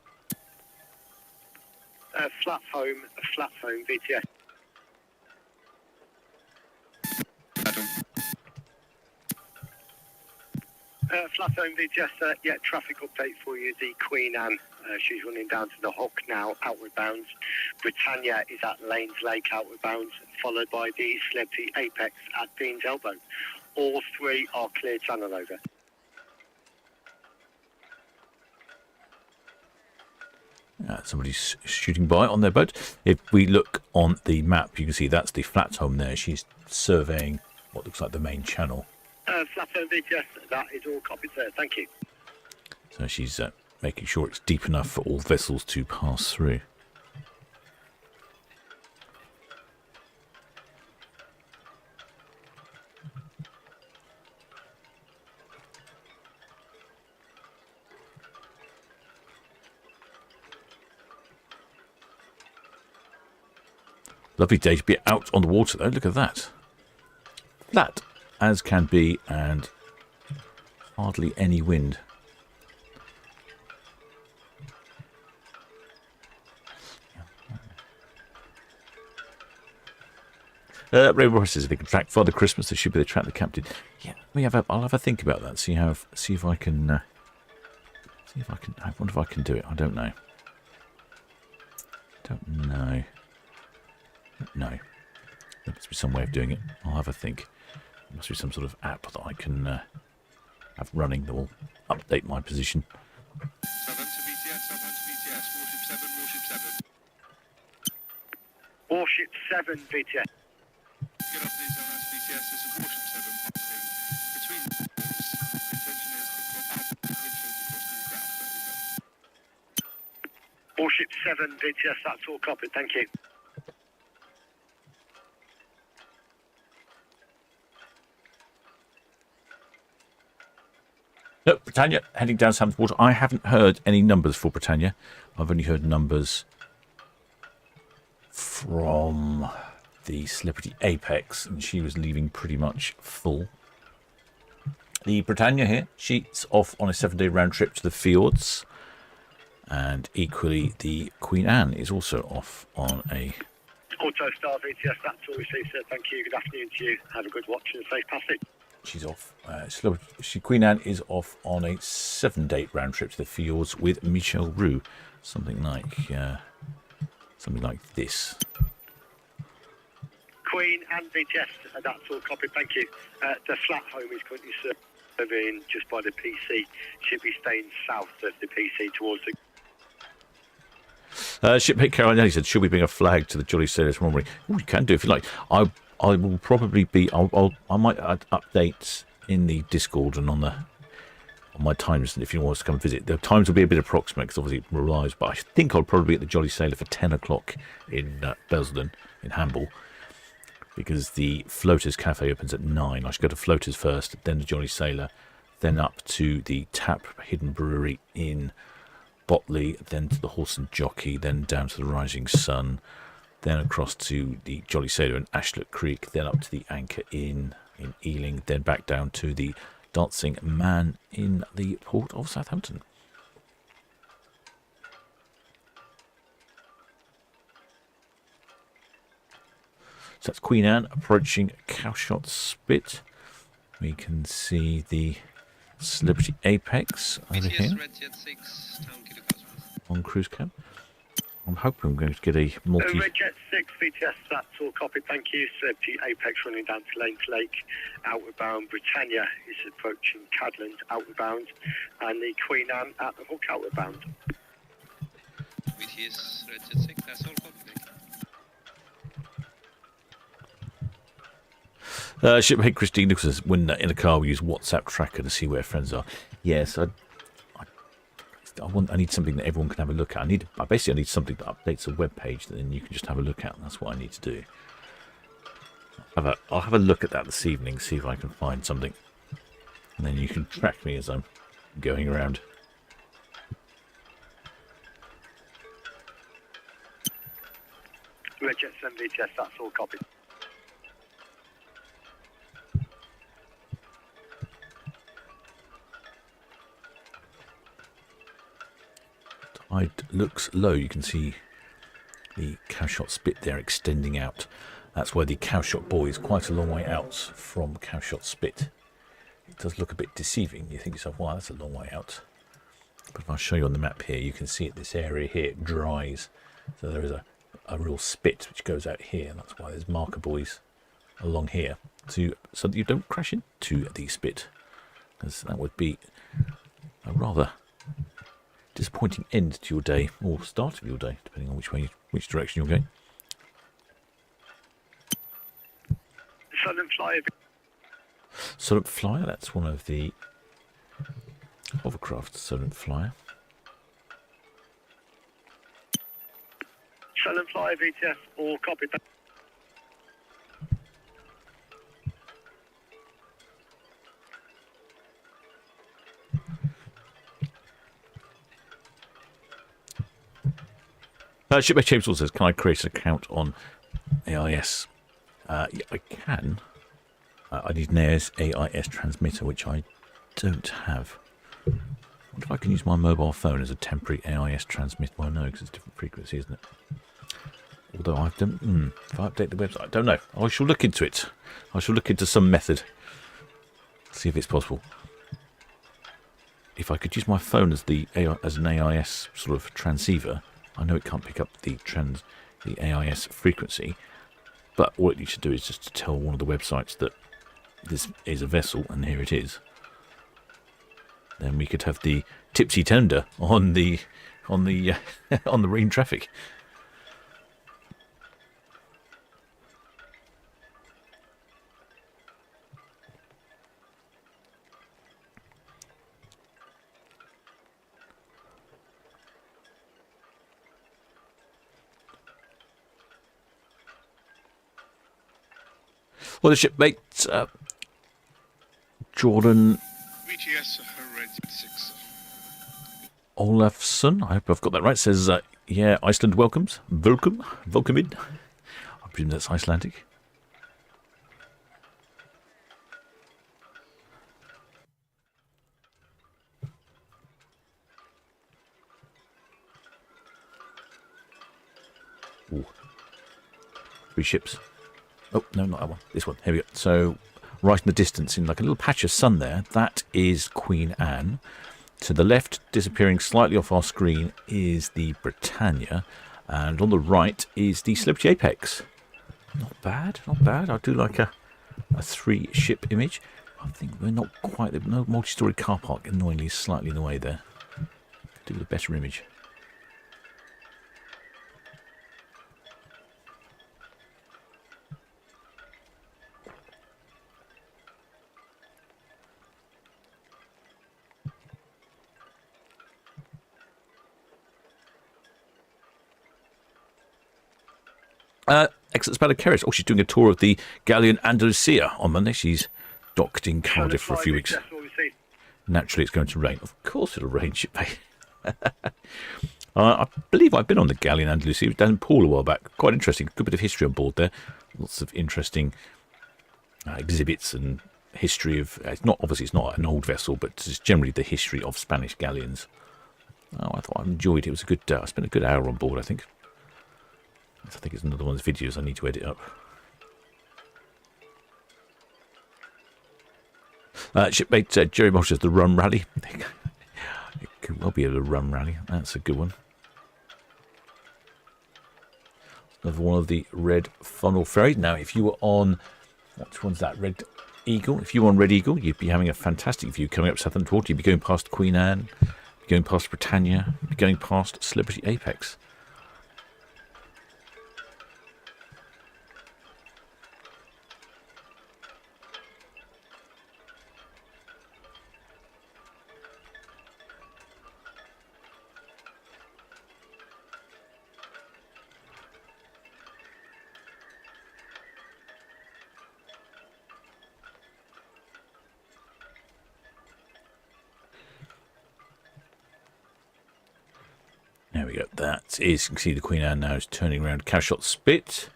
Flat home, VTS. Flat home, VTS. Yeah, traffic update for you. The Queen Anne. She's running down to the Hook now, outward bounds. Britannia is at Lanes Lake, outward bounds, followed by the Celebrity Apex at Dean's Elbow. All three are clear channel over. Somebody's shooting by on their boat. If we look on the map, you can see that's the flat home there. She's surveying what looks like the main channel. Flat home, VTS. That is all copied, sir. Thank you. So she's making sure it's deep enough for all vessels to pass through. Lovely day to be out on the water, though. Look at that. Flat as can be, and hardly any wind. Ray Ross says if they can track Father Christmas, they should be able to track the captain. Yeah, I'll have a think about that. See if I can. I wonder if I can do it. I don't know. No. There must be some way of doing it. I'll have a think. There must be some sort of app that I can have running that will update my position. Southampton VTS, Warship 7, VTS. Get up the Southampton VTS, there's a Warship 7 passing between the ports. Intention is to add windshield across to the ground. Warship 7, VTS. That's all copied. Thank you. No, Britannia heading down Southampton Water. I haven't heard any numbers for Britannia. I've only heard numbers from the Celebrity Apex, and she was leaving pretty much full. The Britannia here, she's off on a 7-day round trip to the fjords, and equally the Queen Anne is also off on a... Autostar VTS, that's all received, sir. Thank you. Good afternoon to you. Have a good watch and safe passage. She's off. Queen Anne is off on a 7-day round trip to the fjords with Michel Roux. Something like this. Queen and VTS, that's all copied. Thank you. The flat home is currently surveying just by the PC. Should be staying south of the PC towards the... Shipmate Caroline said, should we bring a flag to the Jolly Sailors tomorrow morning? Ooh, you can do if you like. I will probably be. I might update in the Discord and on my times if you want us to come visit. The times will be a bit approximate because obviously it relies. But I think I'll probably be at the Jolly Sailor for 10 o'clock in Basildon in Hamble, because the Floaters Cafe opens at 9. I should go to Floaters first, then the Jolly Sailor, then up to the Tap Hidden Brewery in Botley, then to the Horse and Jockey, then down to the Rising Sun, then across to the Jolly Sailor in Ashlet Creek, then up to the Anchor Inn in Ealing, then back down to the dancing man in the port of Southampton. So that's Queen Anne approaching Cowshot Spit. We can see the Celebrity Apex over here on cruise cam. I'm hoping I'm going to get a multi... Red Jet 6, VTS, that's all copied, thank you. Celebrity Apex running down to Lanes Lake, outward bound. Britannia is approaching Cadland, outward bound. And the Queen Anne at the Hook, outward bound. VTS, Red Jet 6, that's all copied. Shipmate Christine Nichols says, when in a car we use WhatsApp tracker to see where friends are. Yes, I need something that everyone can have a look at. I basically need something that updates a web page that then you can just have a look at. And that's what I need to do. I'll have a look at that this evening, see if I can find something. And then you can track me as I'm going around. Red Jet 7, VTS, that's all copied. Tide looks low. You can see the Cowshot Spit there extending out. That's where the Cowshot Buoy is quite a long way out from Cowshot Spit. It does look a bit deceiving. You think to yourself, wow, that's a long way out. But if I show you on the map here, you can see at this area here, it dries. So there is a real spit which goes out here. And that's why there's marker buoys along here, so that you don't crash into the spit. Because that would be a rather disappointing end to your day, or start of your day, depending on which direction you're going. Solent Flyer. Solent Flyer, that's one of the hovercraft. Solent Flyer. Solent Flyer, VTS, all copied. Shipmate James also says, can I create an account on AIS? Yeah, I can. I need an AIS transmitter, which I don't have. I wonder if I can use my mobile phone as a temporary AIS transmitter. Well, no, because it's a different frequency, isn't it? Although I've done... if I update the website, I don't know. I shall look into it. I shall look into some method. See if it's possible. If I could use my phone as an AIS sort of transceiver... I know it can't pick up the AIS frequency, but all it needs to do is just to tell one of the websites that this is a vessel, and here it is. Then we could have the tipsy tender on the marine traffic. Well, the shipmate, Jordan VTS, Red Jet 6. Olafsson, I hope I've got that right, says, yeah, Iceland welcomes. Welcome in. I presume that's Icelandic. Ooh. 3 ships. Oh, no, not that one. This one. Here we go. So, right in the distance, in like a little patch of sun there, that is Queen Anne. To the left, disappearing slightly off our screen, is the Britannia. And on the right is the Celebrity Apex. Not bad, not bad. I do like a 3-ship image. I think we're not quite... No multi-storey car park, annoyingly, slightly in the way there. Could do with a better image. Excellent Spanner Keris. Oh, she's doing a tour of the Galleon Andalusia on Monday. She's docked in Cardiff for a few weeks. Naturally, it's going to rain. Of course it'll rain, shipmate. I believe I've been on the Galleon Andalusia. It was down in Poole a while back. Quite interesting. Good bit of history on board there. Lots of interesting exhibits and history of, it's not an old vessel, but just generally the history of Spanish galleons. Oh, I thought I enjoyed it. It was a good, I spent a good hour on board, I think. I think it's another one of those videos I need to edit up. Shipmate Jerry Mosh says the rum rally. It could well be a rum rally. That's a good one. Another one of the Red Funnel Ferry. Now, if you were on, which one's that? Red Eagle. If you were on Red Eagle, you'd be having a fantastic view coming up Southampton. You'd be going past Queen Anne, you'd be going past Britannia, you'd be going past Celebrity Apex. There we go. That is, you can see the Queen Anne now is turning around Cashot Spit.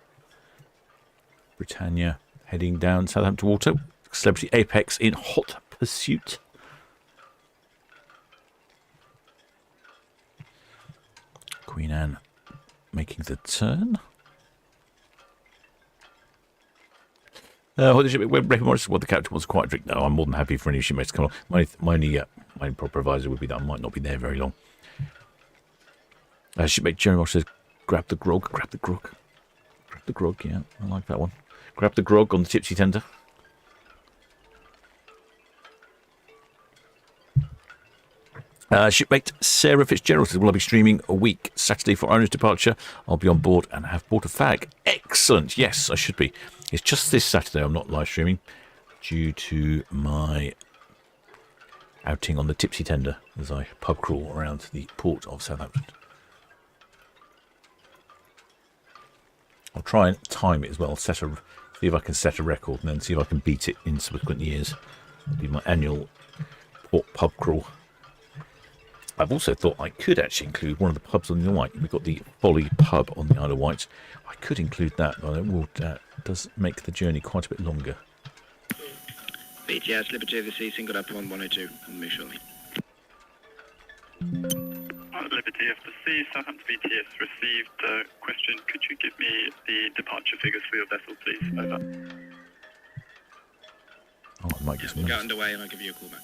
Britannia heading down Southampton Water. Celebrity Apex in hot pursuit. Queen Anne making the turn. The captain wants quite a drink. No, I'm more than happy for any shipmates to come on. My only proviso would be that I might not be there very long. Shipmate Jeremy says, grab the grog, grab the grog. Grab the grog, yeah, I like that one. Grab the grog on the tipsy tender. Shipmate Sarah Fitzgerald says, will I be streaming a week Saturday for owner's departure? I'll be on board and have bought a fag. Excellent, yes, I should be. It's just this Saturday I'm not live streaming due to my outing on the tipsy tender as I pub crawl around the port of Southampton. I'll try and time it as well, see if I can set a record and then see if I can beat it in subsequent years. It'll be my annual port pub crawl. I've also thought I could actually include one of the pubs on the Isle of Wight. We've got the Folly pub on the Isle of Wight. I could include that, but it does make the journey quite a bit longer. BTS, Liberty of the Sea, singled up on 102. I'll move shortly. Liberty of the Sea, Southampton BTS received. Question, could you give me the departure figures for your vessel, please? Over. Oh, I might get some We'll get underway and I'll give you a call back.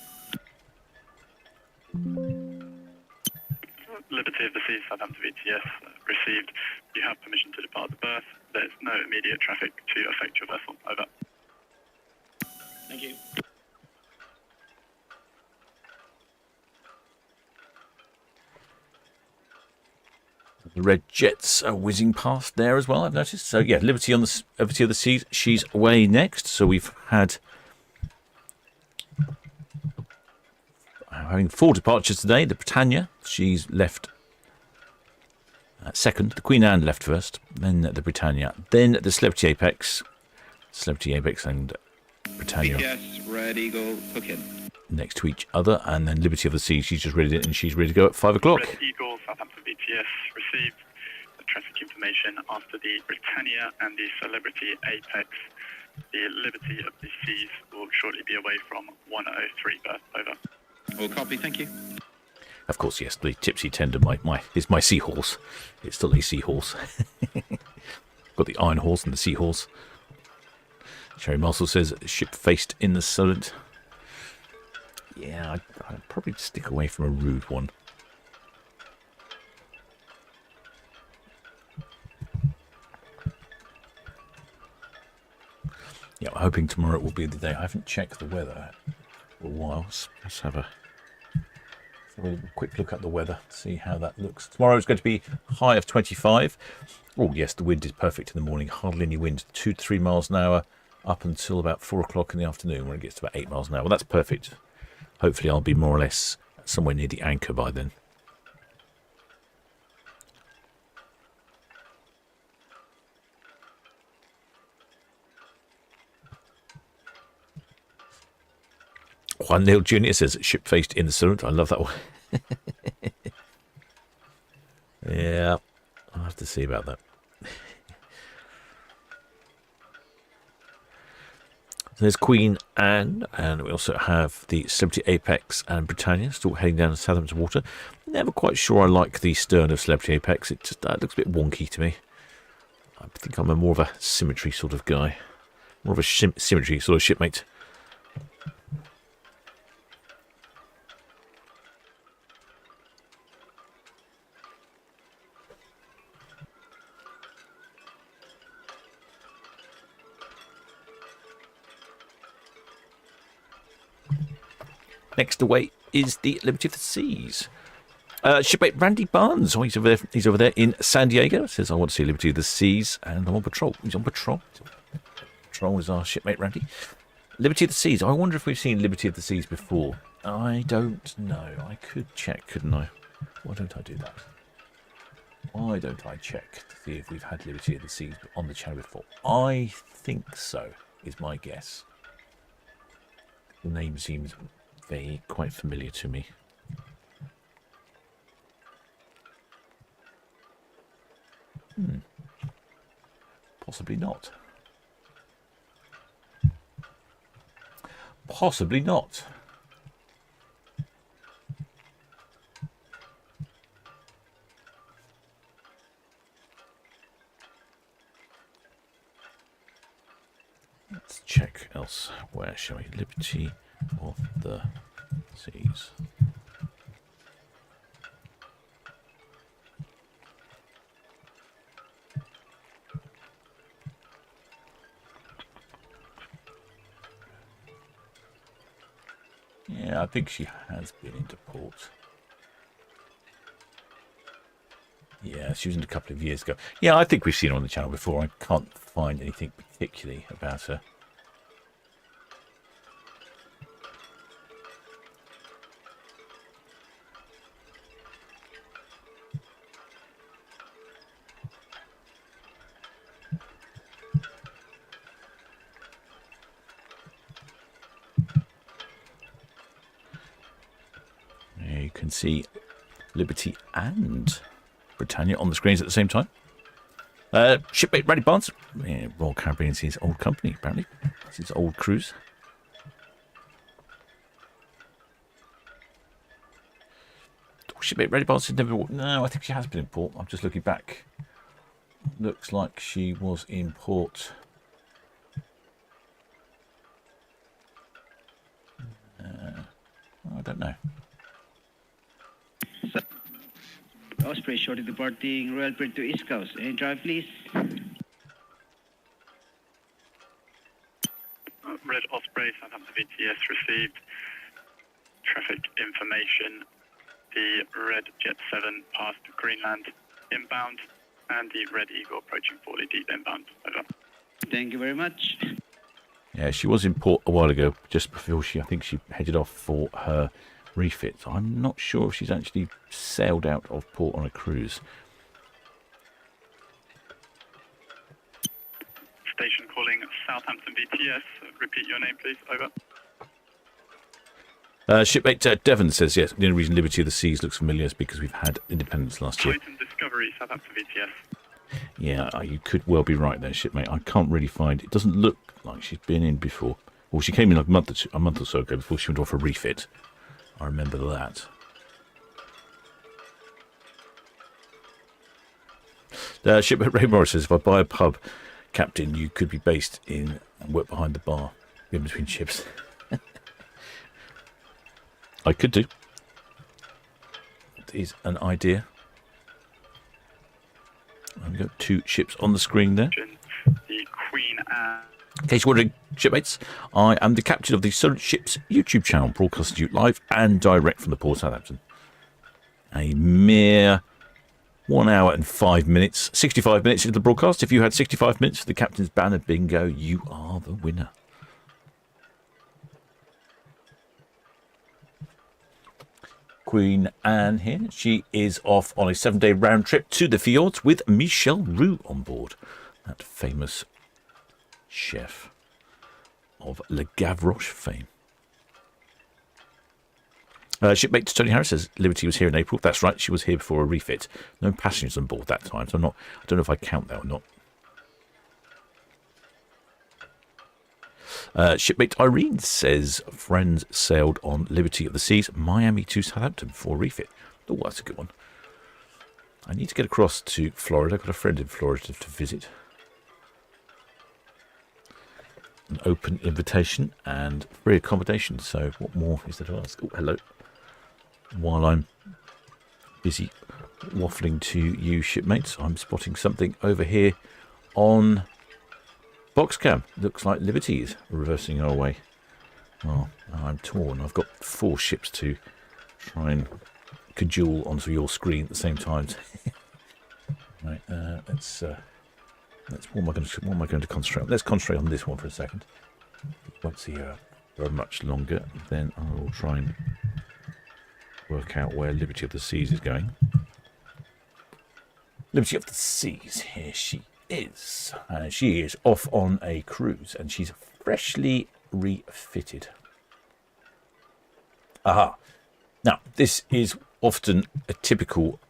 Liberty of the Sea, Southampton BTS received. You have permission to depart the berth. There's no immediate traffic to affect your vessel. Over. Thank you. The red jets are whizzing past there as well, I've noticed. So, yeah, Liberty of the Sea, she's away next. So we've had having 4 departures today. The Britannia, she's left second. The Queen Anne left first. Then the Britannia. Then the Celebrity Apex. Celebrity Apex and Britannia. BTS, Red Eagle, hook in. Next to each other. And then Liberty of the Sea, she's just ready and she's ready to go at 5 o'clock. Red Eagle, Southampton BTS received the traffic information after the Britannia and the Celebrity Apex. The Liberty of the Seas will shortly be away from 103 berth. Over. All copy, thank you. Of course, yes, the tipsy tender is my seahorse. It's still a seahorse. Got the iron horse and the seahorse. Sherry Marshall says, ship faced in the Solent. Yeah, I'd probably stick away from a rude one. Yeah, I'm hoping tomorrow will be the day. I haven't checked the weather for a while. Let's have a quick look at the weather, see how that looks. Tomorrow is going to be high of 25. Oh, yes, the wind is perfect in the morning. Hardly any wind. 2 to 3 miles an hour up until about 4 o'clock in the afternoon when it gets to about 8 miles an hour. Well, that's perfect. Hopefully I'll be more or less somewhere near the anchor by then. Juan Neil Jr. says, ship faced in the Solent. I love that one. Yeah, I'll have to see about that. There's Queen Anne, and we also have the Celebrity Apex and Britannia still heading down to Southampton water. Never quite sure I like the stern of Celebrity Apex. It just looks a bit wonky to me. I think I'm more of a symmetry sort of guy. More of a symmetry sort of shipmate. Next away is the Liberty of the Seas. Shipmate Randy Barnes. Oh, he's over there in San Diego. Says, I want to see Liberty of the Seas, and I'm on patrol. He's on patrol. Patrol is our shipmate Randy. Liberty of the Seas. I wonder if we've seen Liberty of the Seas before. I don't know. I could check, couldn't I? Why don't I do that? Why don't I check to see if we've had Liberty of the Seas on the channel before? I think so, is my guess. The name seems quite familiar to me. Possibly not. Possibly not. Let's check elsewhere, shall we? Liberty of the Seas. Yeah, I think she has been into port. Yeah, she was in a couple of years ago. Yeah, I think we've seen her on the channel before. I can't find anything particularly about her. You can see Liberty and Britannia on the screens at the same time. Shipmate Randy Barnes. Yeah, Royal Caribbean's his old company, apparently. It's his old cruise. Shipmate Randy Barnes has never... No, I think she has been in port. I'm just looking back. Looks like she was in port. I don't know. Osprey shortly departing Royal Bridge to East Coast. Any drive, please? Red Osprey, Southampton VTS received traffic information. The Red Jet 7 passed Greenland inbound, and the Red Eagle approaching Forley Deep inbound. Over. Thank you very much. Yeah, she was in port a while ago, just before I think she headed off for her refit. I'm not sure if she's actually sailed out of port on a cruise. Station calling Southampton VTS. Repeat your name, please. Over. Shipmate Devon says, yes, the only reason Liberty of the Seas looks familiar is because we've had Independence last year. Titan Discovery, Southampton VTS. Yeah, you could well be right there, shipmate. I can't really find... It doesn't look like she's been in before. Well, she came in like a month or so ago before she went off a refit. I remember that. Shipmate Ray Morris says, if I buy a pub, Captain, you could be based in and work behind the bar in between ships. I could do. That is an idea. I've got two ships on the screen there. The Queen Anne. In case you're wondering, shipmates, I am the captain of the Solent Ships YouTube channel, broadcasting to you live and direct from the Port of Southampton. A mere 1 hour and 5 minutes, 65 minutes into the broadcast. If you had 65 minutes for the Captain's Banner Bingo, you are the winner. Queen Anne here. She is off on a 7-day round trip to the fjords with Michel Roux on board. That famous chef of Le Gavroche fame. Shipmate Tony Harris says Liberty was here in April. That's right, she was here before a refit. No passengers on board that time, so I don't know if I count that or not. Shipmate Irene says, friends sailed on Liberty of the Seas, Miami to Southampton for refit. Oh, that's a good one. I need to get across to Florida. I've got a friend in Florida to visit. An open invitation and free accommodation. So what more is there to ask? Oh, hello. While I'm busy waffling to you, shipmates, I'm spotting something over here on Boxcam. Looks like Liberty is reversing our way. Oh, I'm torn. I've got 4 ships to try and cajole onto your screen at the same time. Right, let's what am I going to concentrate on? Let's concentrate on this one for a second. Won't see her for much longer. Then I will try and work out where Liberty of the Seas is going. Liberty of the Seas, here she is. She is off on a cruise, and she's freshly refitted. Aha. Now, this is often a typical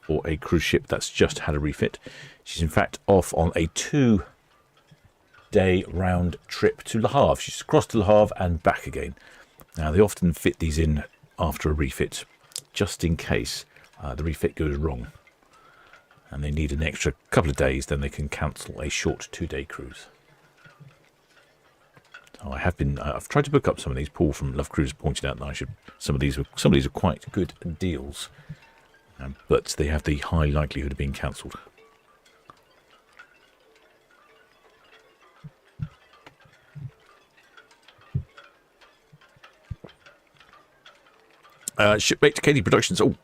for a cruise ship that's just had a refit. She's in fact off on a 2-day round trip to Le Havre. She's crossed to Le Havre and back again. Now, they often fit these in after a refit, just in case the refit goes wrong and they need an extra couple of days, then they can cancel a short 2-day cruise. I've tried to book up some of these. Paul from Love Cruise pointed out that some of these are quite good deals, but they have the high likelihood of being cancelled. Shipmate Katie Productions. Oh,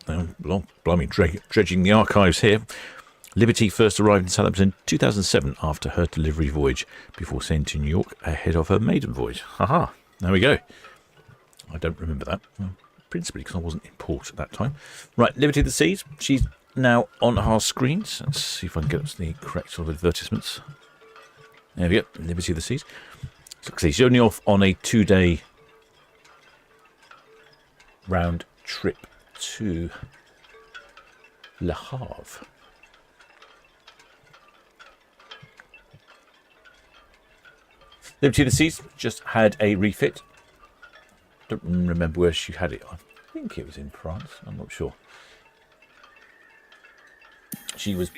blimey, dredging the archives here. Liberty first arrived in Southampton in 2007 after her delivery voyage, before sailing to New York ahead of her maiden voyage. Haha, there we go. I don't remember that, principally because I wasn't in port at that time. Right, Liberty of the Seas. She's now on our screens. Let's see if I can get the correct sort of advertisements. There we go, Liberty of the Seas. So, she's only off on a 2-day round trip to Le Havre. Liberty of the Seas just had a refit. Don't remember where she had it. I think it was in France. I'm not sure. She was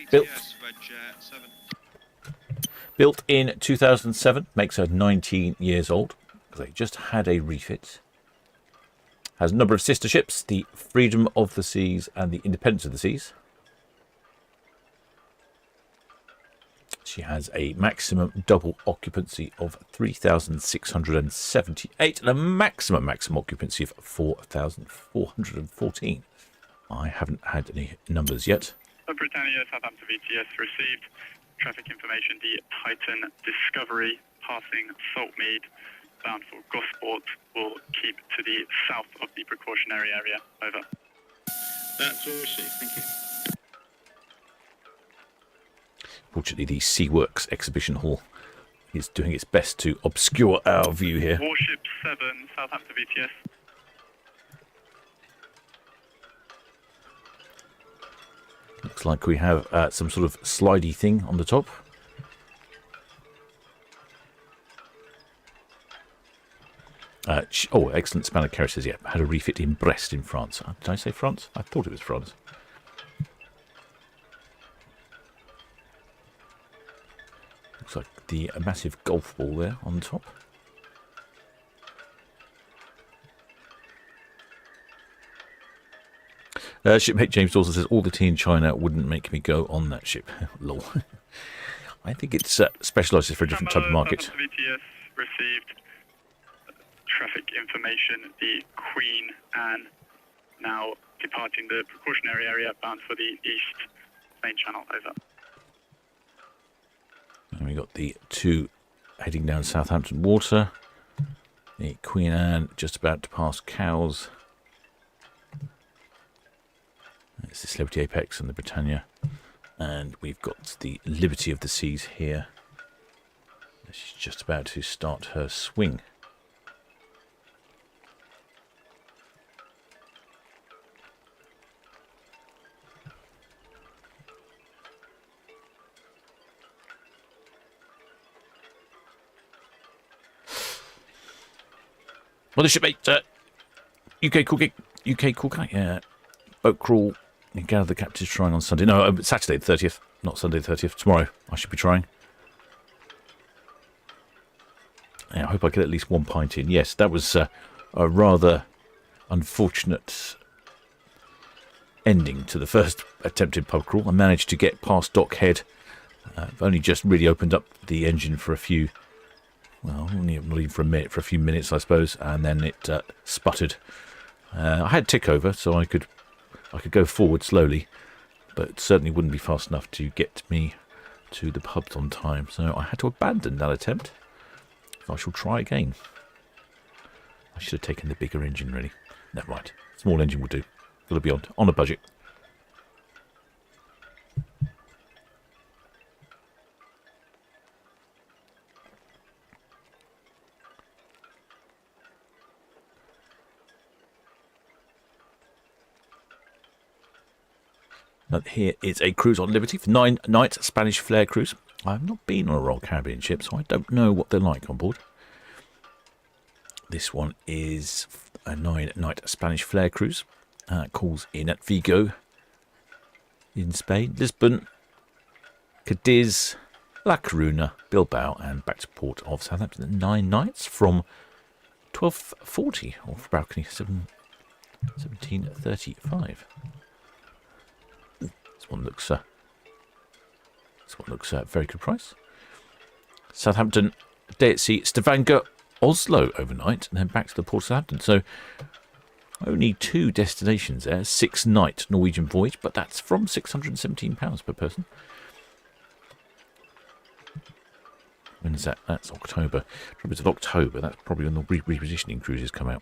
built in 2007. Makes her 19 years old. They just had a refit. Has a number of sister ships, the Freedom of the Seas and the Independence of the Seas. She has a maximum double occupancy of 3,678 and a maximum occupancy of 4,414. I haven't had any numbers yet. Britannia Southampton VTS received traffic information. The Titan Discovery passing Saltmead, bound for Gosport, will keep to the south of the precautionary area. Over. That's all received. Thank you. Fortunately, the Seaworks exhibition hall is doing its best to obscure our view here. Warship 7, Southampton VTS. Looks like we have some sort of slidey thing on the top. Excellent Spanner Carrier says, yeah, had a refit in Brest in France. Did I say France? I thought it was France. Looks like a massive golf ball there on top. Shipmate James Dawson says, all the tea in China wouldn't make me go on that ship. Lol. I think it's specialises for a different type of market. VTS received traffic information. The Queen Anne now departing the precautionary area, bound for the east main channel. Over. And we got the 2 heading down Southampton water. The Queen Anne just about to pass Cowes. It's the Liberty Apex and the Britannia. And we've got the Liberty of the Seas here. She's just about to start her swing. Well, the shipmate, UK cool guy, yeah. Boat crawl, and gather the captives trying on Sunday. No, Saturday the 30th, not Sunday the 30th. Tomorrow, I should be trying. Yeah, I hope I get at least 1 pint in. Yes, that was a rather unfortunate ending to the first attempted pub crawl. I managed to get past Dockhead. I've only just really opened up the engine for a few, well, not even for a minute, for a few minutes, I suppose, and then it sputtered. I had tick over, so I could go forward slowly, but it certainly wouldn't be fast enough to get me to the pubs on time. So I had to abandon that attempt. I shall try again. I should have taken the bigger engine, really. Never mind. Small engine will do. Got to be on a budget. Now, here is a cruise on Liberty for 9 nights, Spanish Flair cruise. I've not been on a Royal Caribbean ship, so I don't know what they're like on board. This one is a 9-night Spanish Flair cruise. Calls in at Vigo in Spain, Lisbon, Cadiz, La Coruna, Bilbao, and back to port of Southampton. 9 nights from 12:40 off balcony 17:35. This one looks very good price. Southampton, day at sea, Stavanger, Oslo overnight, and then back to the port of Southampton. So only 2 destinations there. 6-night Norwegian voyage, but that's from £617 per person. When is that? That's October. It's of October. That's probably when the repositioning cruises come out.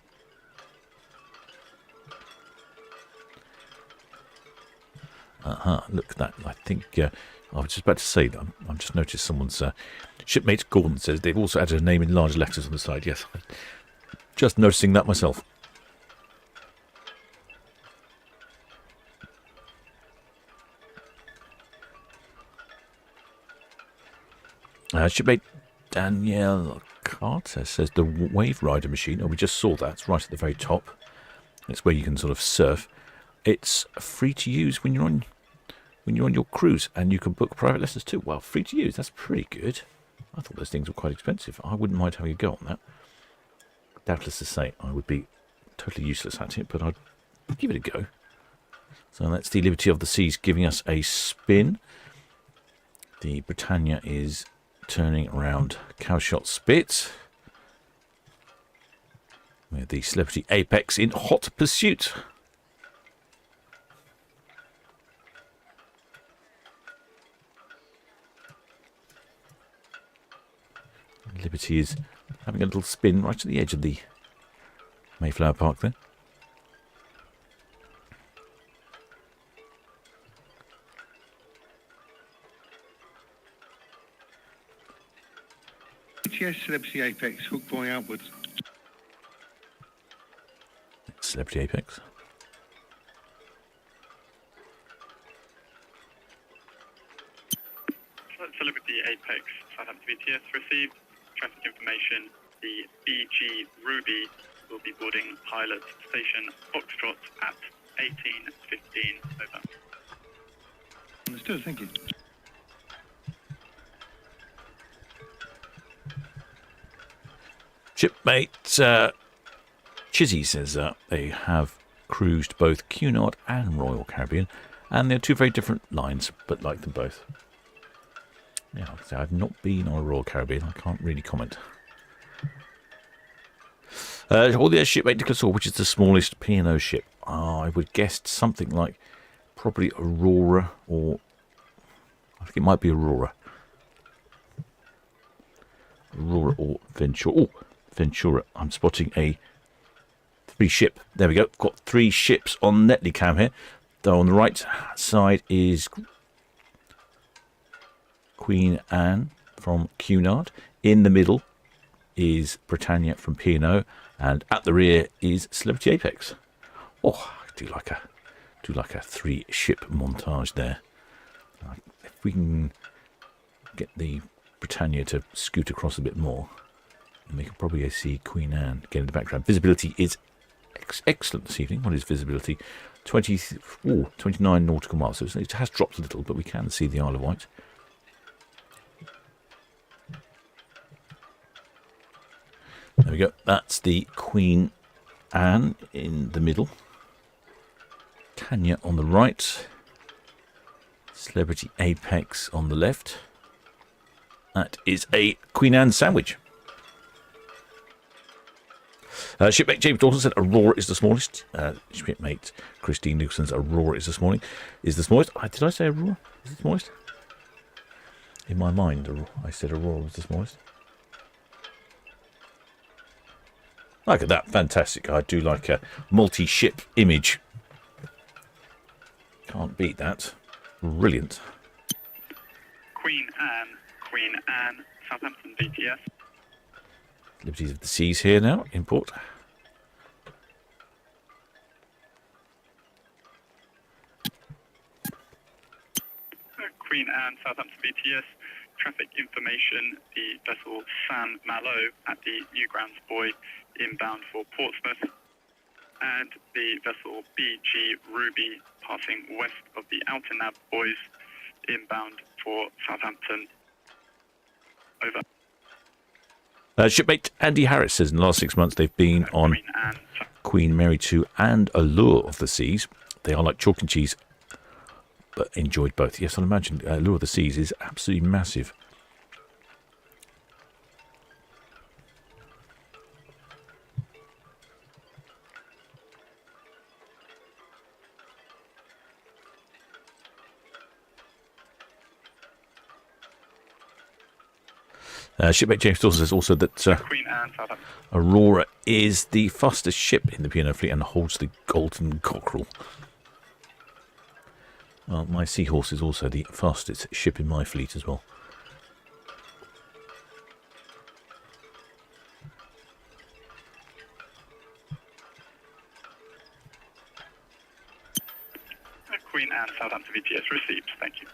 Look at that. I think I was just about to say that I've just noticed someone's shipmate Gordon says they've also added a name in large letters on the side. Yes, just noticing that myself. Shipmate Danielle Carter says the Wave Rider machine. Oh, we just saw that. It's right at the very top. It's where you can sort of surf. It's free to use when you're on your cruise, and you can book private lessons too. Well, free to use. That's pretty good. I thought those things were quite expensive. I wouldn't mind having a go on that. Doubtless to say, I would be totally useless at it, but I'd give it a go. So that's the Liberty of the Seas giving us a spin. The Britannia is turning around Cowshot Spit, with the Celebrity Apex in hot pursuit. Liberty is having a little spin right at the edge of the Mayflower Park there. Yes, Celebrity Apex, hook buoy outwards. Celebrity Apex. Celebrity Apex, Southampton BTS received traffic information. The BG Ruby will be boarding pilot station Foxtrot at 18:15. Over. Understood, thank you. Shipmate Chizzy says they have cruised both Cunard and Royal Caribbean, and they're 2 very different lines, but like them both. Yeah, I've not been on a Royal Caribbean. I can't really comment. All the shipmate Nicholas Hall, which is the smallest P&O ship. I would guess something like probably Aurora, or I think it might be Aurora. Aurora or Ventura. Oh, Ventura. I'm spotting a 3-ship. There we go. Got 3 ships on Netley Cam here. Though on the right side is Queen Anne from Cunard. In the middle is Britannia from P&O, and at the rear is Celebrity Apex. Oh, I do like a 3-ship montage there. If we can get the Britannia to scoot across a bit more, And we can probably see Queen Anne again in the background. Visibility is excellent this evening. What is visibility? 29 nautical miles. So it has dropped a little, but we can see the Isle of Wight. There we go. That's the Queen Anne in the middle. Tanya on the right. Celebrity Apex on the left. That is a Queen Anne sandwich. Shipmate James Dawson said Aurora is the smallest. Shipmate Christine Nicholson's Aurora is the smallest. Did I say Aurora is the smallest? In my mind, I said Aurora was the smallest. Look at that, fantastic. I do like a multi-ship image. Can't beat that. Brilliant. Queen Anne, Southampton VTS. Liberties of the Seas here now, in port. Queen Anne, Southampton VTS. Traffic information, the vessel San Malo at the Newgrounds Buoy inbound for Portsmouth. And the vessel BG Ruby passing west of the Outer Nab Buoys inbound for Southampton. Over. Shipmate Andy Harris says in the last 6 months they've been on Queen Mary 2 and Allure of the Seas. They are like chalk and cheese, but enjoyed both. Yes, I imagine Allure of the Seas is absolutely massive. Shipmate James Dawson says also that Aurora is the fastest ship in the P&O fleet and holds the Golden Cockerel. Well, my Seahorse is also the fastest ship in my fleet as well. Queen Anne, Southampton VTS received. Thank you.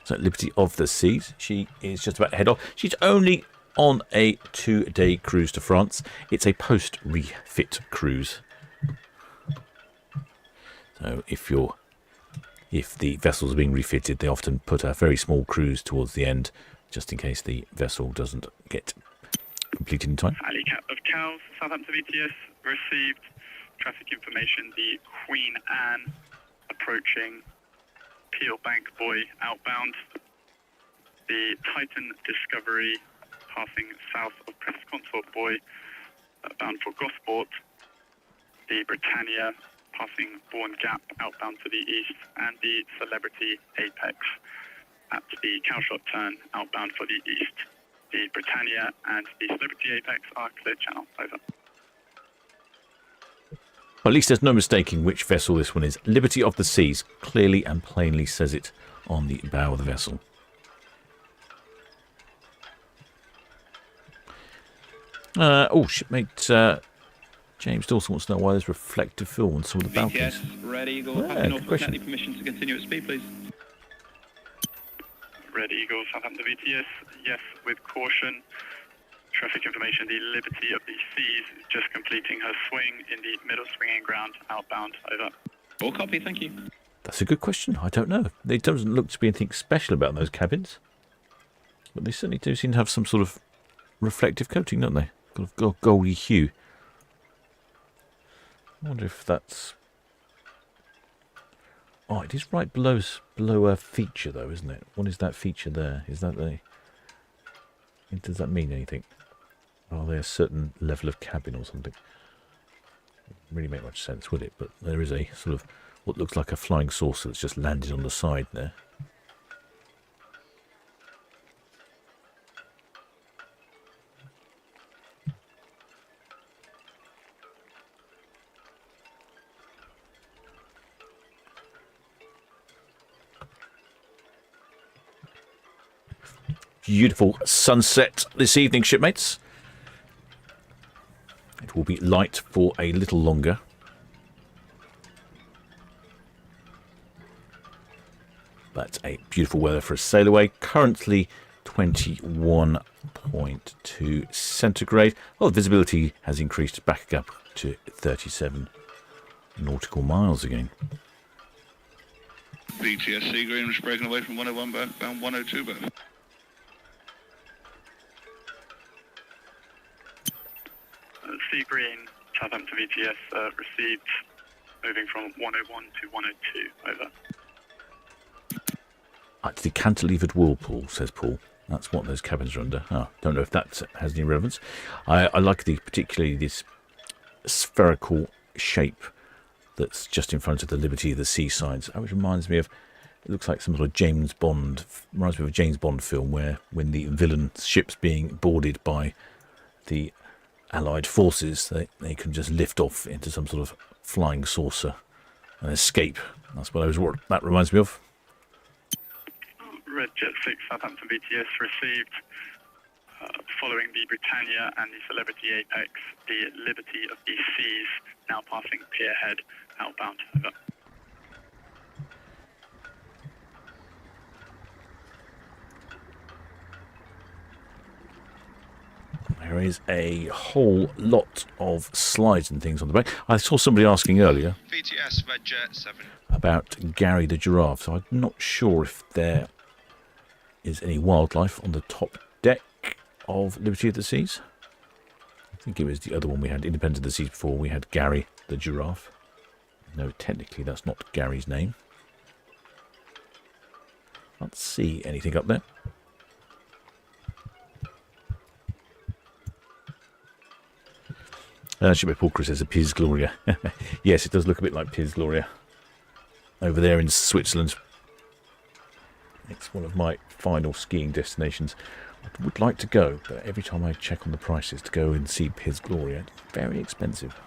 So Liberty of the Seas, she is just about to head off. She's only on a 2-day cruise to France. It's a post-refit cruise. So if the vessels are being refitted, they often put a very small cruise towards the end, just in case the vessel doesn't get completed in time. Alley Cap of Cows, Southampton VTS received traffic information. The Queen Anne approaching Peel Bank Buoy outbound. The Titan Discovery passing south of Press Consort Buoy bound for Gosport. The Britannia passing Bourne Gap outbound to the east, and the Celebrity Apex at the Cowshot turn outbound for the east. The Britannia and the Celebrity Apex are clear channel. Over. Well, at least there's no mistaking which vessel this one is. Liberty of the Seas clearly and plainly says it on the bow of the vessel. Shipmate James Dawson wants to know why there's reflective film on some of the balconies. Red Eagle, good question. Permission to continue at speed, please. Red Eagle, Southampton VTS, yes, with caution. Traffic information, the Liberty of the Seas just completing her swing in the middle swinging ground outbound. Over. All copy, thank you. That's a good question. I don't know. There doesn't look to be anything special about those cabins. But they certainly do seem to have some sort of reflective coating, don't they? Kind of goldy hue. I wonder if that's... Oh, it is right below a feature, though, isn't it? What is that feature there? Is that the... Does that mean anything? Are they a certain level of cabin or something? Wouldn't really make much sense, would it? But there is a sort of what looks like a flying saucer that's just landed on the side there. Beautiful sunset this evening, shipmates. It will be light for a little longer. But a beautiful weather for a sail away. Currently 21.2 centigrade. Well, the visibility has increased back up to 37 nautical miles again. VTS Sea Green was breaking away from 101 bound 102 bound. Sea Green, Southampton VTS received, moving from 101 to 102, over. It's the cantilevered whirlpool, says Paul. That's what those cabins are under. Don't know if that has any relevance. I like particularly this spherical shape that's just in front of the Liberty of the Seasides, which reminds me of, it looks like some sort of reminds me of a James Bond film where when the villain ship's being boarded by the Allied forces, they can just lift off into some sort of flying saucer and escape. That's what that reminds me of. Red Jet 6 Southampton VTS received, following the Britannia and the Celebrity Apex, the Liberty of the Seas, now passing Pierhead, outbound, over. There is a whole lot of slides and things on the back. I saw somebody asking earlier VTS Red Jet 7 about Gary the giraffe, so I'm not sure if there is any wildlife on the top deck of Liberty of the Seas. I think it was the other one we had, Independence of the Seas, before. We had Gary the giraffe. No, technically that's not Gary's name. Can't see anything up there. Shipmate Paul Chris says a Piz Gloria. Yes, it does look a bit like Piz Gloria over there in Switzerland. It's one of my final skiing destinations. I would like to go, but every time I check on the prices to go and see Piz Gloria, it's very expensive.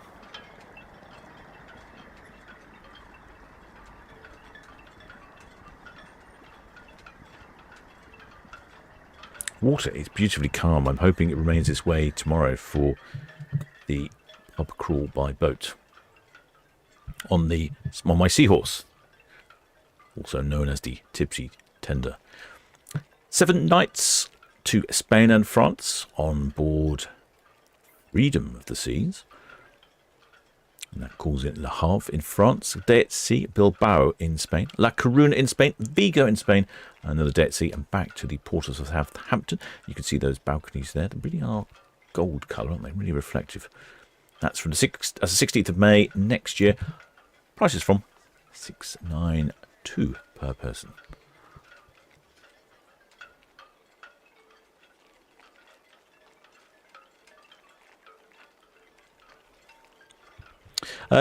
Water is beautifully calm. I'm hoping it remains this way tomorrow for the pub crawl by boat on my Seahorse, also known as the Tipsy Tender. 7 nights to Spain and France on board Freedom of the Seas. And that calls in Le Havre in France, a day at sea, Bilbao in Spain, La Coruna in Spain, Vigo in Spain, another day at sea, and back to the port of Southampton. You can see those balconies there. They really are gold colour, aren't they? Really reflective. That's from the 16th of May next year. Prices from $692 per person.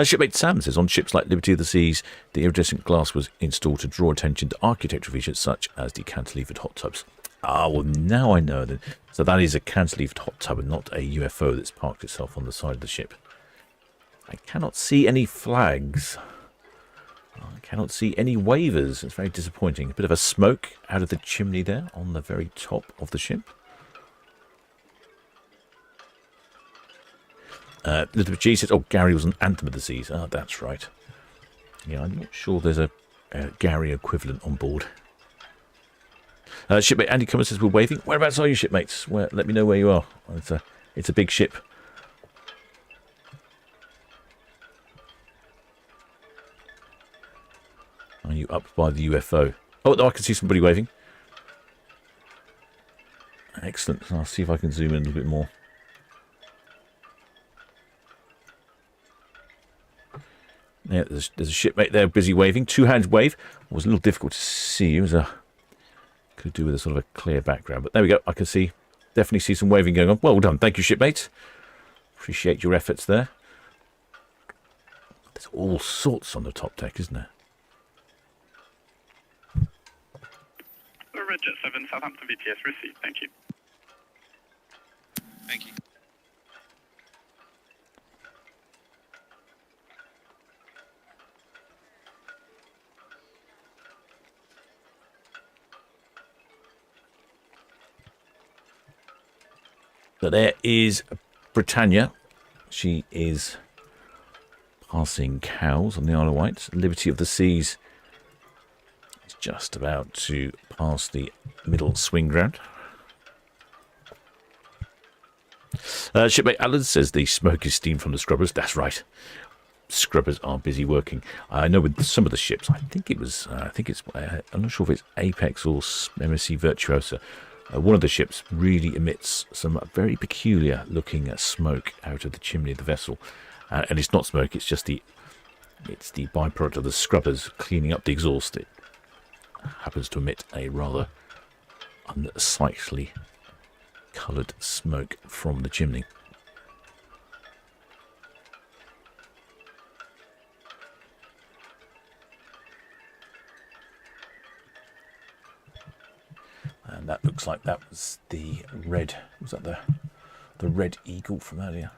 Shipmate Sam says, on ships like Liberty of the Seas, the iridescent glass was installed to draw attention to architectural features such as the cantilevered hot tubs. Well, now I know then. So that is a cantilevered hot tub and not a UFO that's parked itself on the side of the ship. I cannot see any flags. I cannot see any wavers. It's very disappointing. A bit of a smoke out of the chimney there on the very top of the ship. Elizabeth G says, Gary was an Anthem of the Seas. That's right. Yeah, I'm not sure there's a Gary equivalent on board. Shipmate Andy Cummins says, we're waving. Whereabouts are you, shipmates? Let me know where you are. It's a big ship. Are you up by the UFO? I can see somebody waving. Excellent. I'll see if I can zoom in a little bit more. Yeah, there's a shipmate there busy waving. Two-hand wave. It was a little difficult to see. It was could do with a sort of a clear background. But there we go. I can definitely see some waving going on. Well done. Thank you, shipmate. Appreciate your efforts there. There's all sorts on the top deck, isn't there? Red Jet 7, Southampton VTS received. Thank you. Thank you. So there is Britannia. She is passing Cowes on the Isle of Wight. Liberty of the Seas is just about to pass the middle swing ground. Shipmate Alan says the smoke is steam from the scrubbers. That's right. Scrubbers are busy working. I know with some of the ships, I'm not sure if it's Apex or MSC Virtuosa. One of the ships really emits some very peculiar looking smoke out of the chimney of the vessel. And it's not smoke, it's the byproduct of the scrubbers cleaning up the exhaust. It happens to emit a rather unsightly coloured smoke from the chimney. And that looks like that was the red. Was that the Red Eagle from earlier?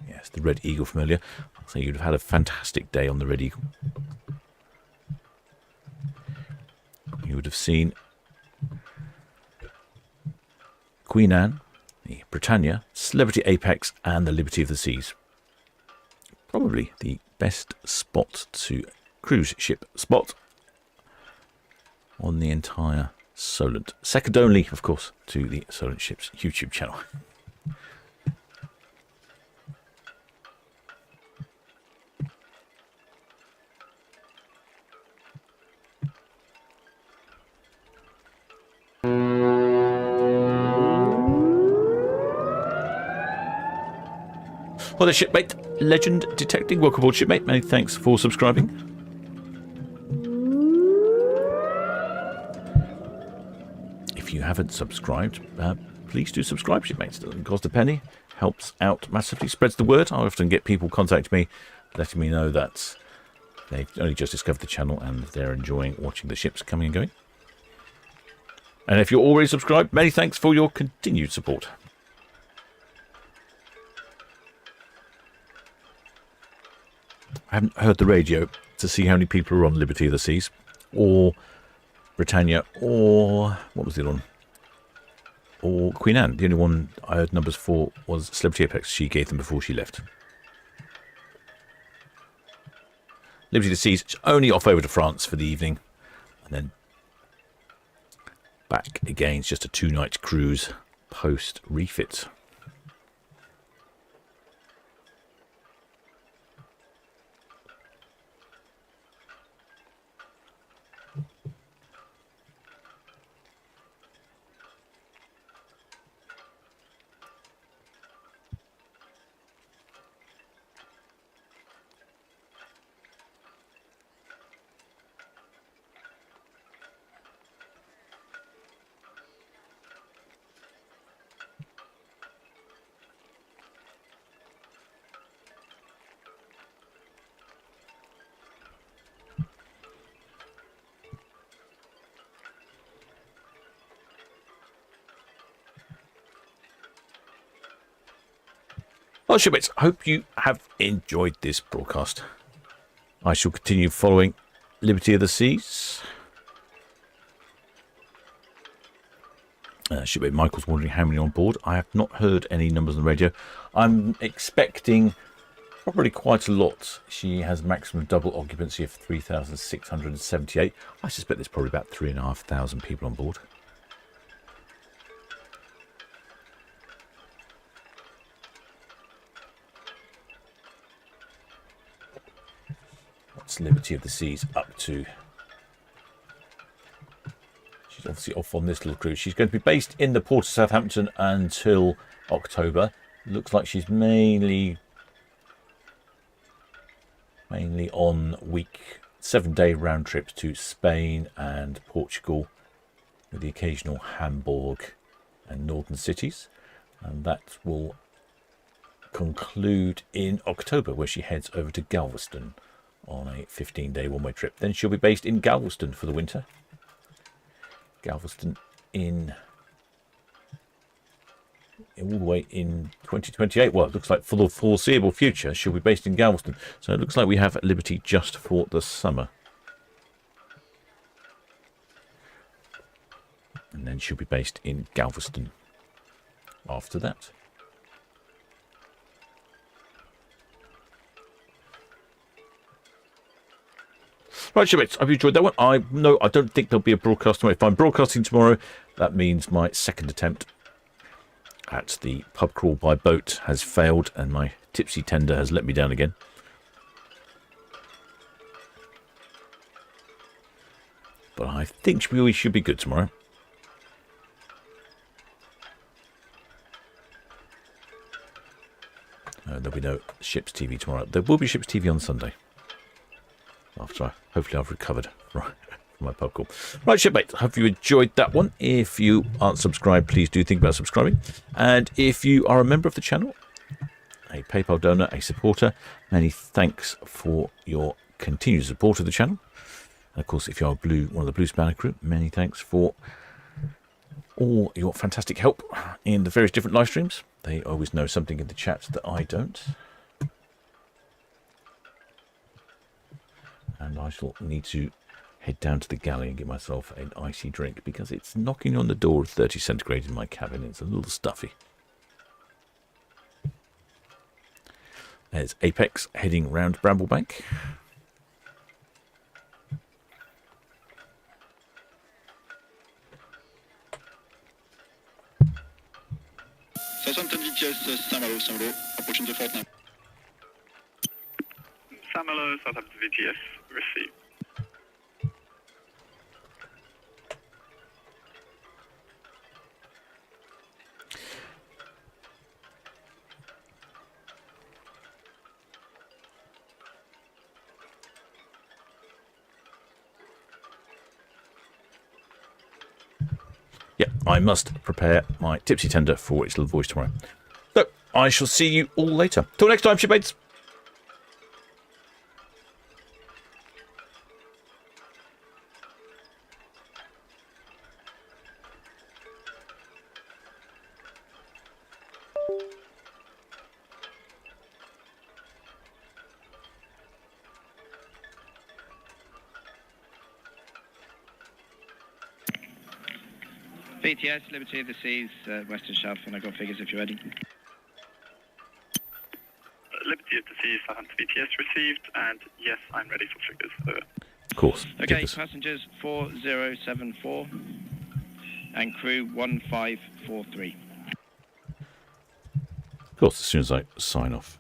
Yes, the Red Eagle from earlier. So you'd have had a fantastic day on the Red Eagle. You would have seen Queen Anne, the Britannia, Celebrity Apex, and the Liberty of the Seas. Probably the best spot to cruise ship spot on the entire Solent. Second only, of course, to the Solent Ships YouTube channel. Well, the shipmate, legend detecting. Welcome aboard, shipmate. Many thanks for subscribing. If you haven't subscribed, please do subscribe, shipmates. It doesn't cost a penny. Helps out massively. Spreads the word. I often get people contacting me, letting me know that they've only just discovered the channel and they're enjoying watching the ships coming and going. And if you're already subscribed, many thanks for your continued support. I haven't heard the radio to see how many people are on Liberty of the Seas, or Britannia, or what was the other one? Or Queen Anne. The only one I heard numbers for was Celebrity Apex. She gave them before she left. Liberty of the Seas only off over to France for the evening, and then back again. It's just a 2-night cruise post refit. Well, shipmates, I hope you have enjoyed this broadcast. I shall continue following Liberty of the Seas. Shipmate Michael's wondering how many on board. I have not heard any numbers on the radio. I'm expecting probably quite a lot. She has maximum double occupancy of 3,678. I suspect there's probably about 3,500 people on board. What's Liberty of the Seas up to? She's obviously off on this little cruise. She's going to be based in the port of Southampton until October. Looks like she's mainly on 7-day round trips to Spain and Portugal, with the occasional Hamburg and northern cities, and that will conclude in October, where she heads over to Galveston on a 15-day one-way trip. Then she'll be based in Galveston for the winter. Galveston all the way in 2028. Well, it looks like for the foreseeable future, she'll be based in Galveston. So it looks like we have Liberty just for the summer. And then she'll be based in Galveston after that. Right, shipmates, hope you enjoyed that one. I don't think there'll be a broadcast tomorrow. If I'm broadcasting tomorrow, that means my second attempt at the pub crawl by boat has failed and my tipsy tender has let me down again. But I think we should be good tomorrow. There'll be no Ships TV tomorrow. There will be Ships TV on Sunday. Hopefully I've recovered from my pub call. Right, shipmates, hope you enjoyed that one. If you aren't subscribed, please do think about subscribing. And if you are a member of the channel, a PayPal donor, a supporter, many thanks for your continued support of the channel. And of course, if you are one of the Blue Spanner crew, many thanks for all your fantastic help in the various different live streams. They always know something in the chat that I don't. And I shall need to head down to the galley and get myself an icy drink because it's knocking on the door of 30 centigrade in my cabin. It's a little stuffy. There's Apex heading round Bramblebank. Southampton VTS, Saint-Malo, approaching the fort now. Saint-Malo, Southampton VTS, received. Yeah, I must prepare my tipsy tender for its little voice tomorrow. So, I shall see you all later. Till next time, shipmates. VTS, Liberty of the Seas, Western Shelf, and I've got figures if you're ready. Liberty of the Seas, Southampton VTS received, and yes, I'm ready for figures. Over. Of course. Okay, passengers 4074 and crew 1543. Of course, as soon as I sign off.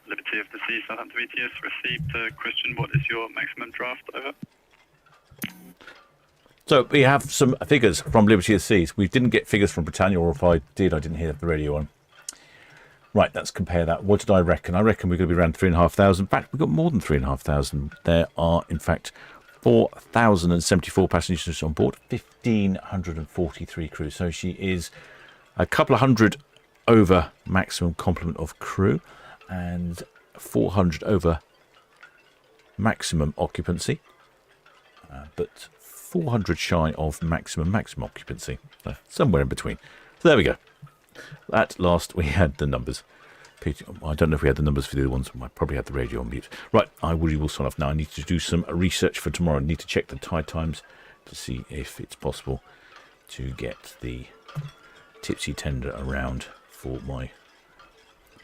Liberty of the Seas, Southampton VTS received. Christian, what is your maximum draft? Over. So we have some figures from Liberty of the Seas. We didn't get figures from Britannia, or if I did, I didn't hear the radio on. Right, let's compare that. What did I reckon? I reckon we're going to be around 3,500. In fact, we've got more than 3,500. There are, in fact, 4,074 passengers on board, 1,543 crew. So she is a couple of hundred over maximum complement of crew and 400 over maximum occupancy. But 400 shy of maximum occupancy, so somewhere in between. So there we go. At last we had the numbers. I don't know if we had the numbers for the other ones. I probably had the radio on mute. Right, I will sign off now. I need to do some research for tomorrow. I need to check the tide times to see if it's possible to get the tipsy tender around for my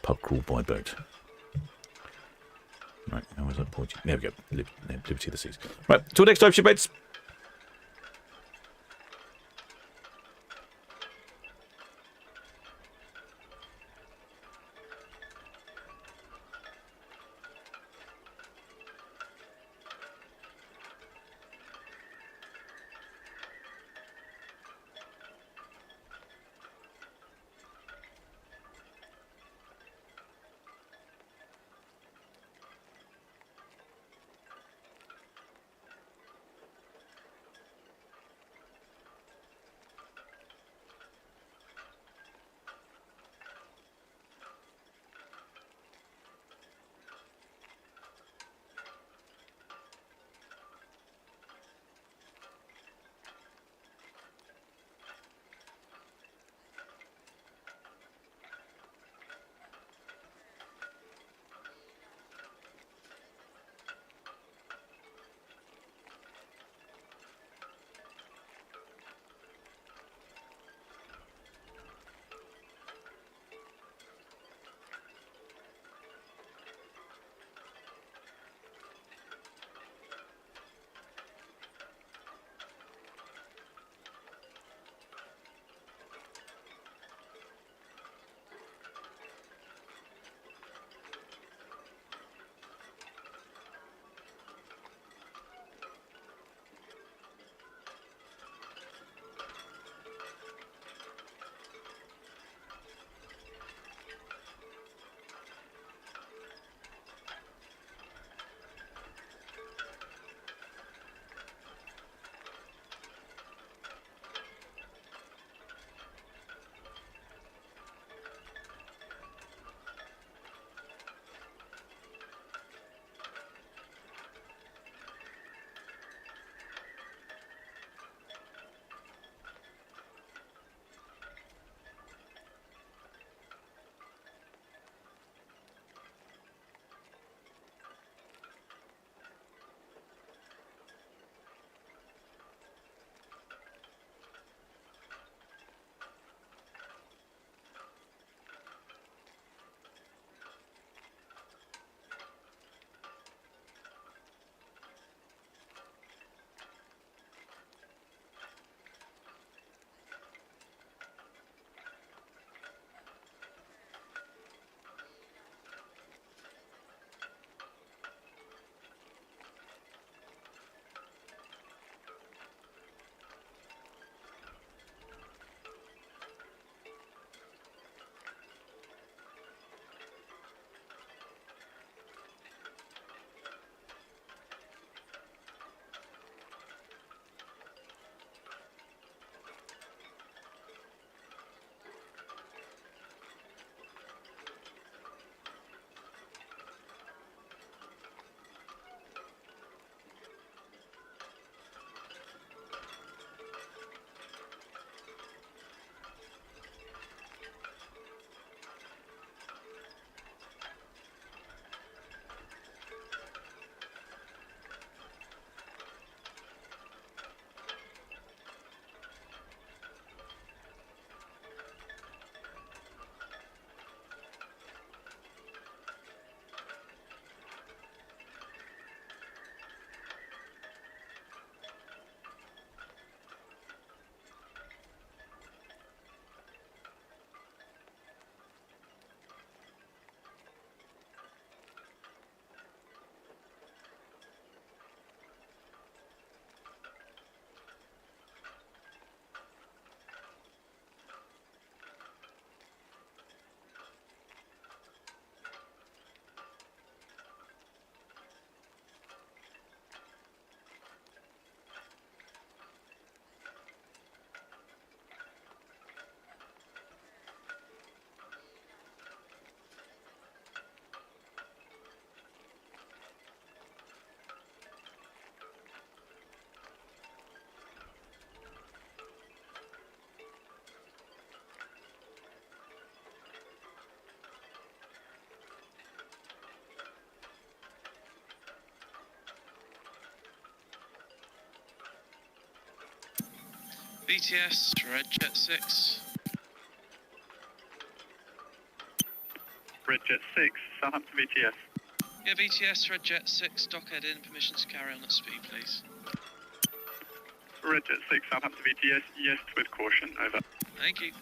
pub crawl by boat. Right, how was I pointing? There we go. Liberty of the Seas. Right, till next time, shipmates. VTS, Red Jet 6. Red Jet 6, Southampton VTS. Yeah, VTS, Red Jet 6, dockhead in, permission to carry on at speed, please. Red Jet 6, Southampton VTS, yes with caution, over. Thank you.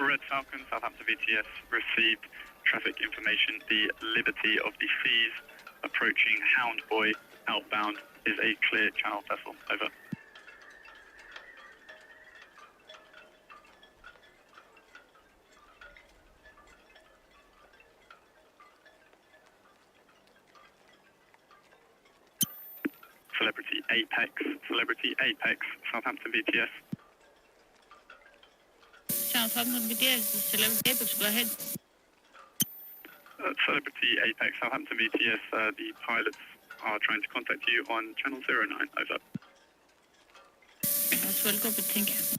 Red Falcon, Southampton VTS, received traffic information. The Liberty of the Seas approaching Hound Boy outbound is a clear channel vessel, over. Celebrity Apex, Southampton VTS. Southampton BTS, Celebrity Apex, go ahead. Celebrity Apex, Southampton VTS, the pilots are trying to contact you on channel 09, over. That's well copied, thank you.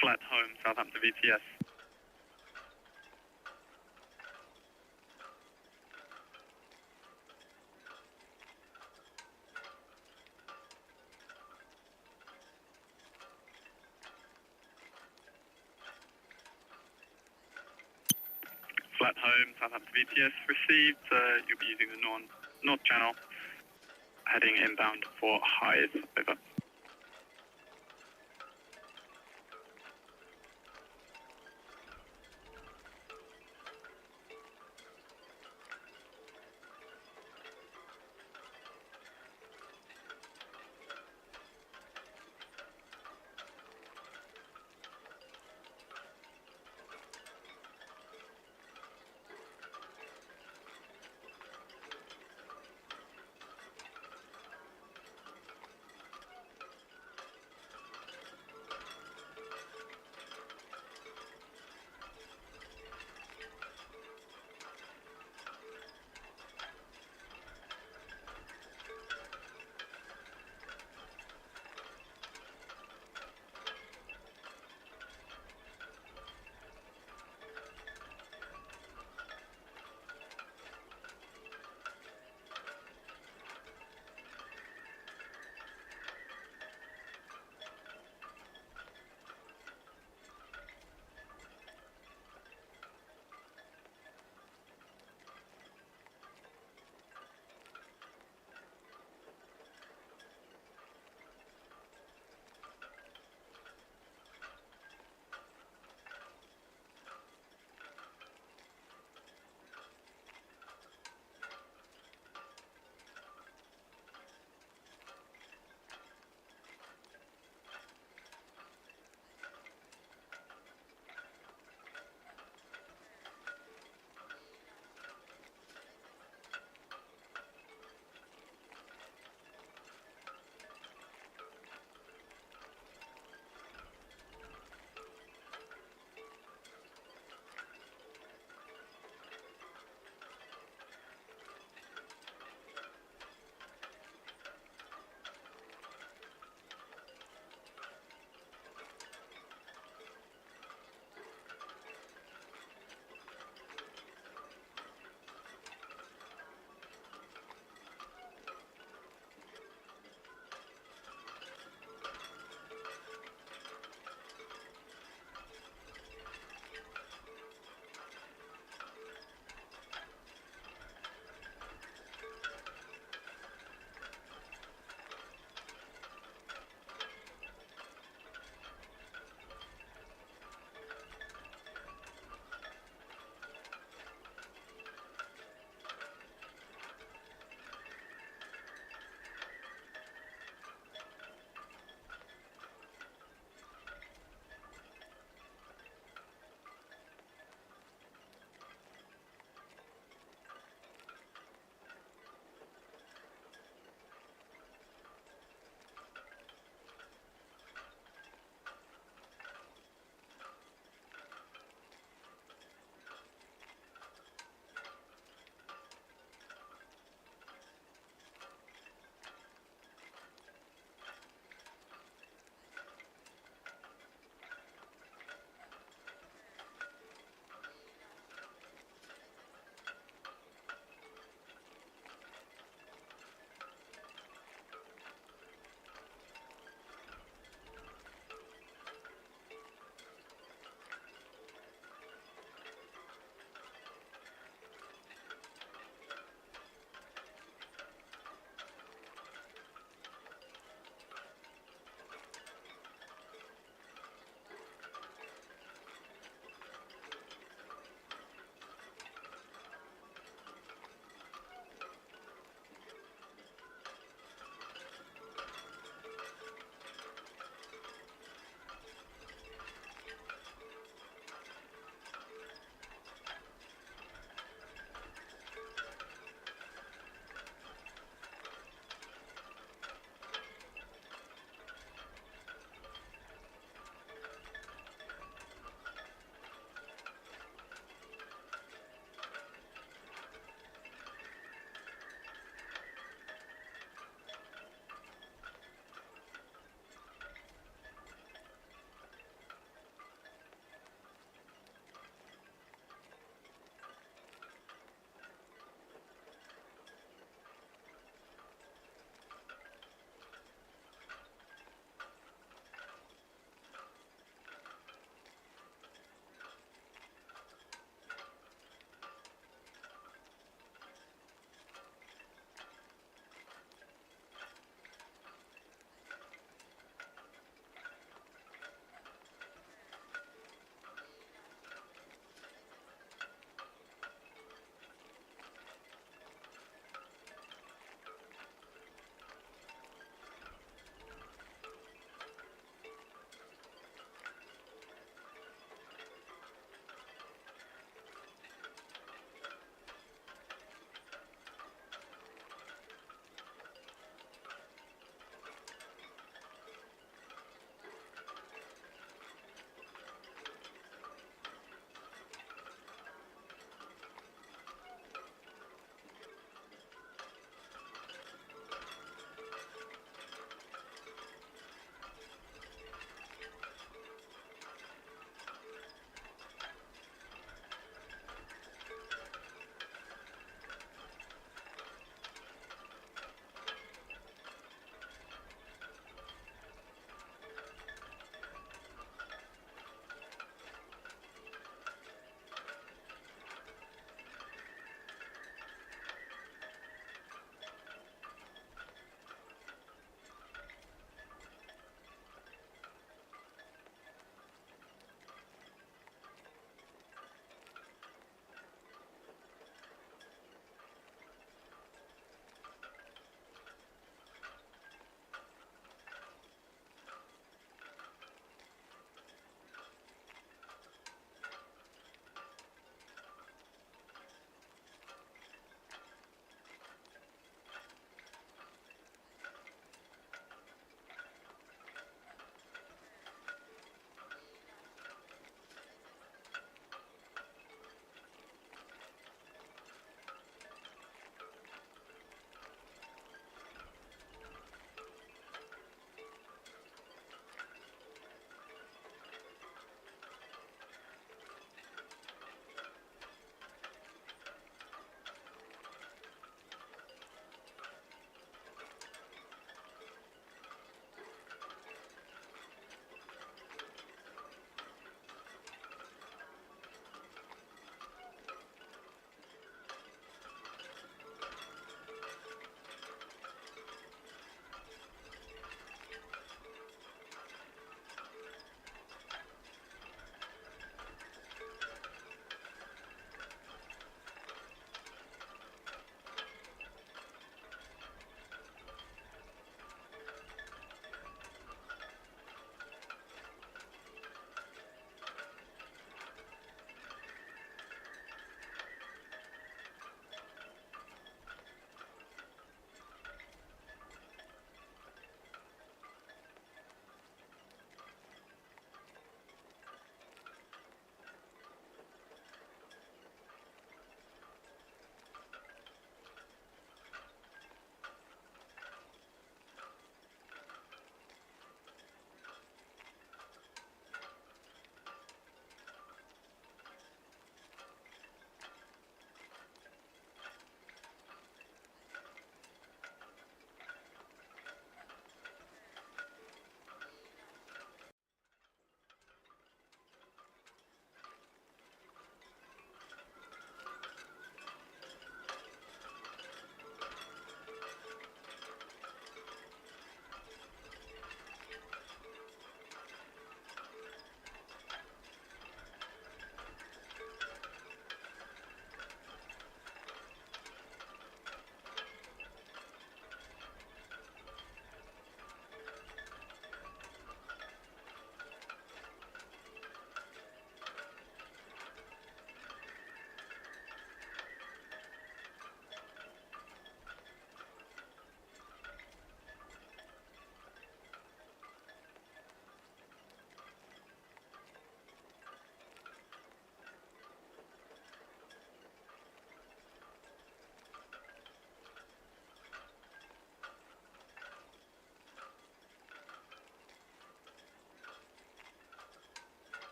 Flat home, Southampton VTS. Flat home, Southampton VTS received. You'll be using the north channel, heading inbound for Hythe, over.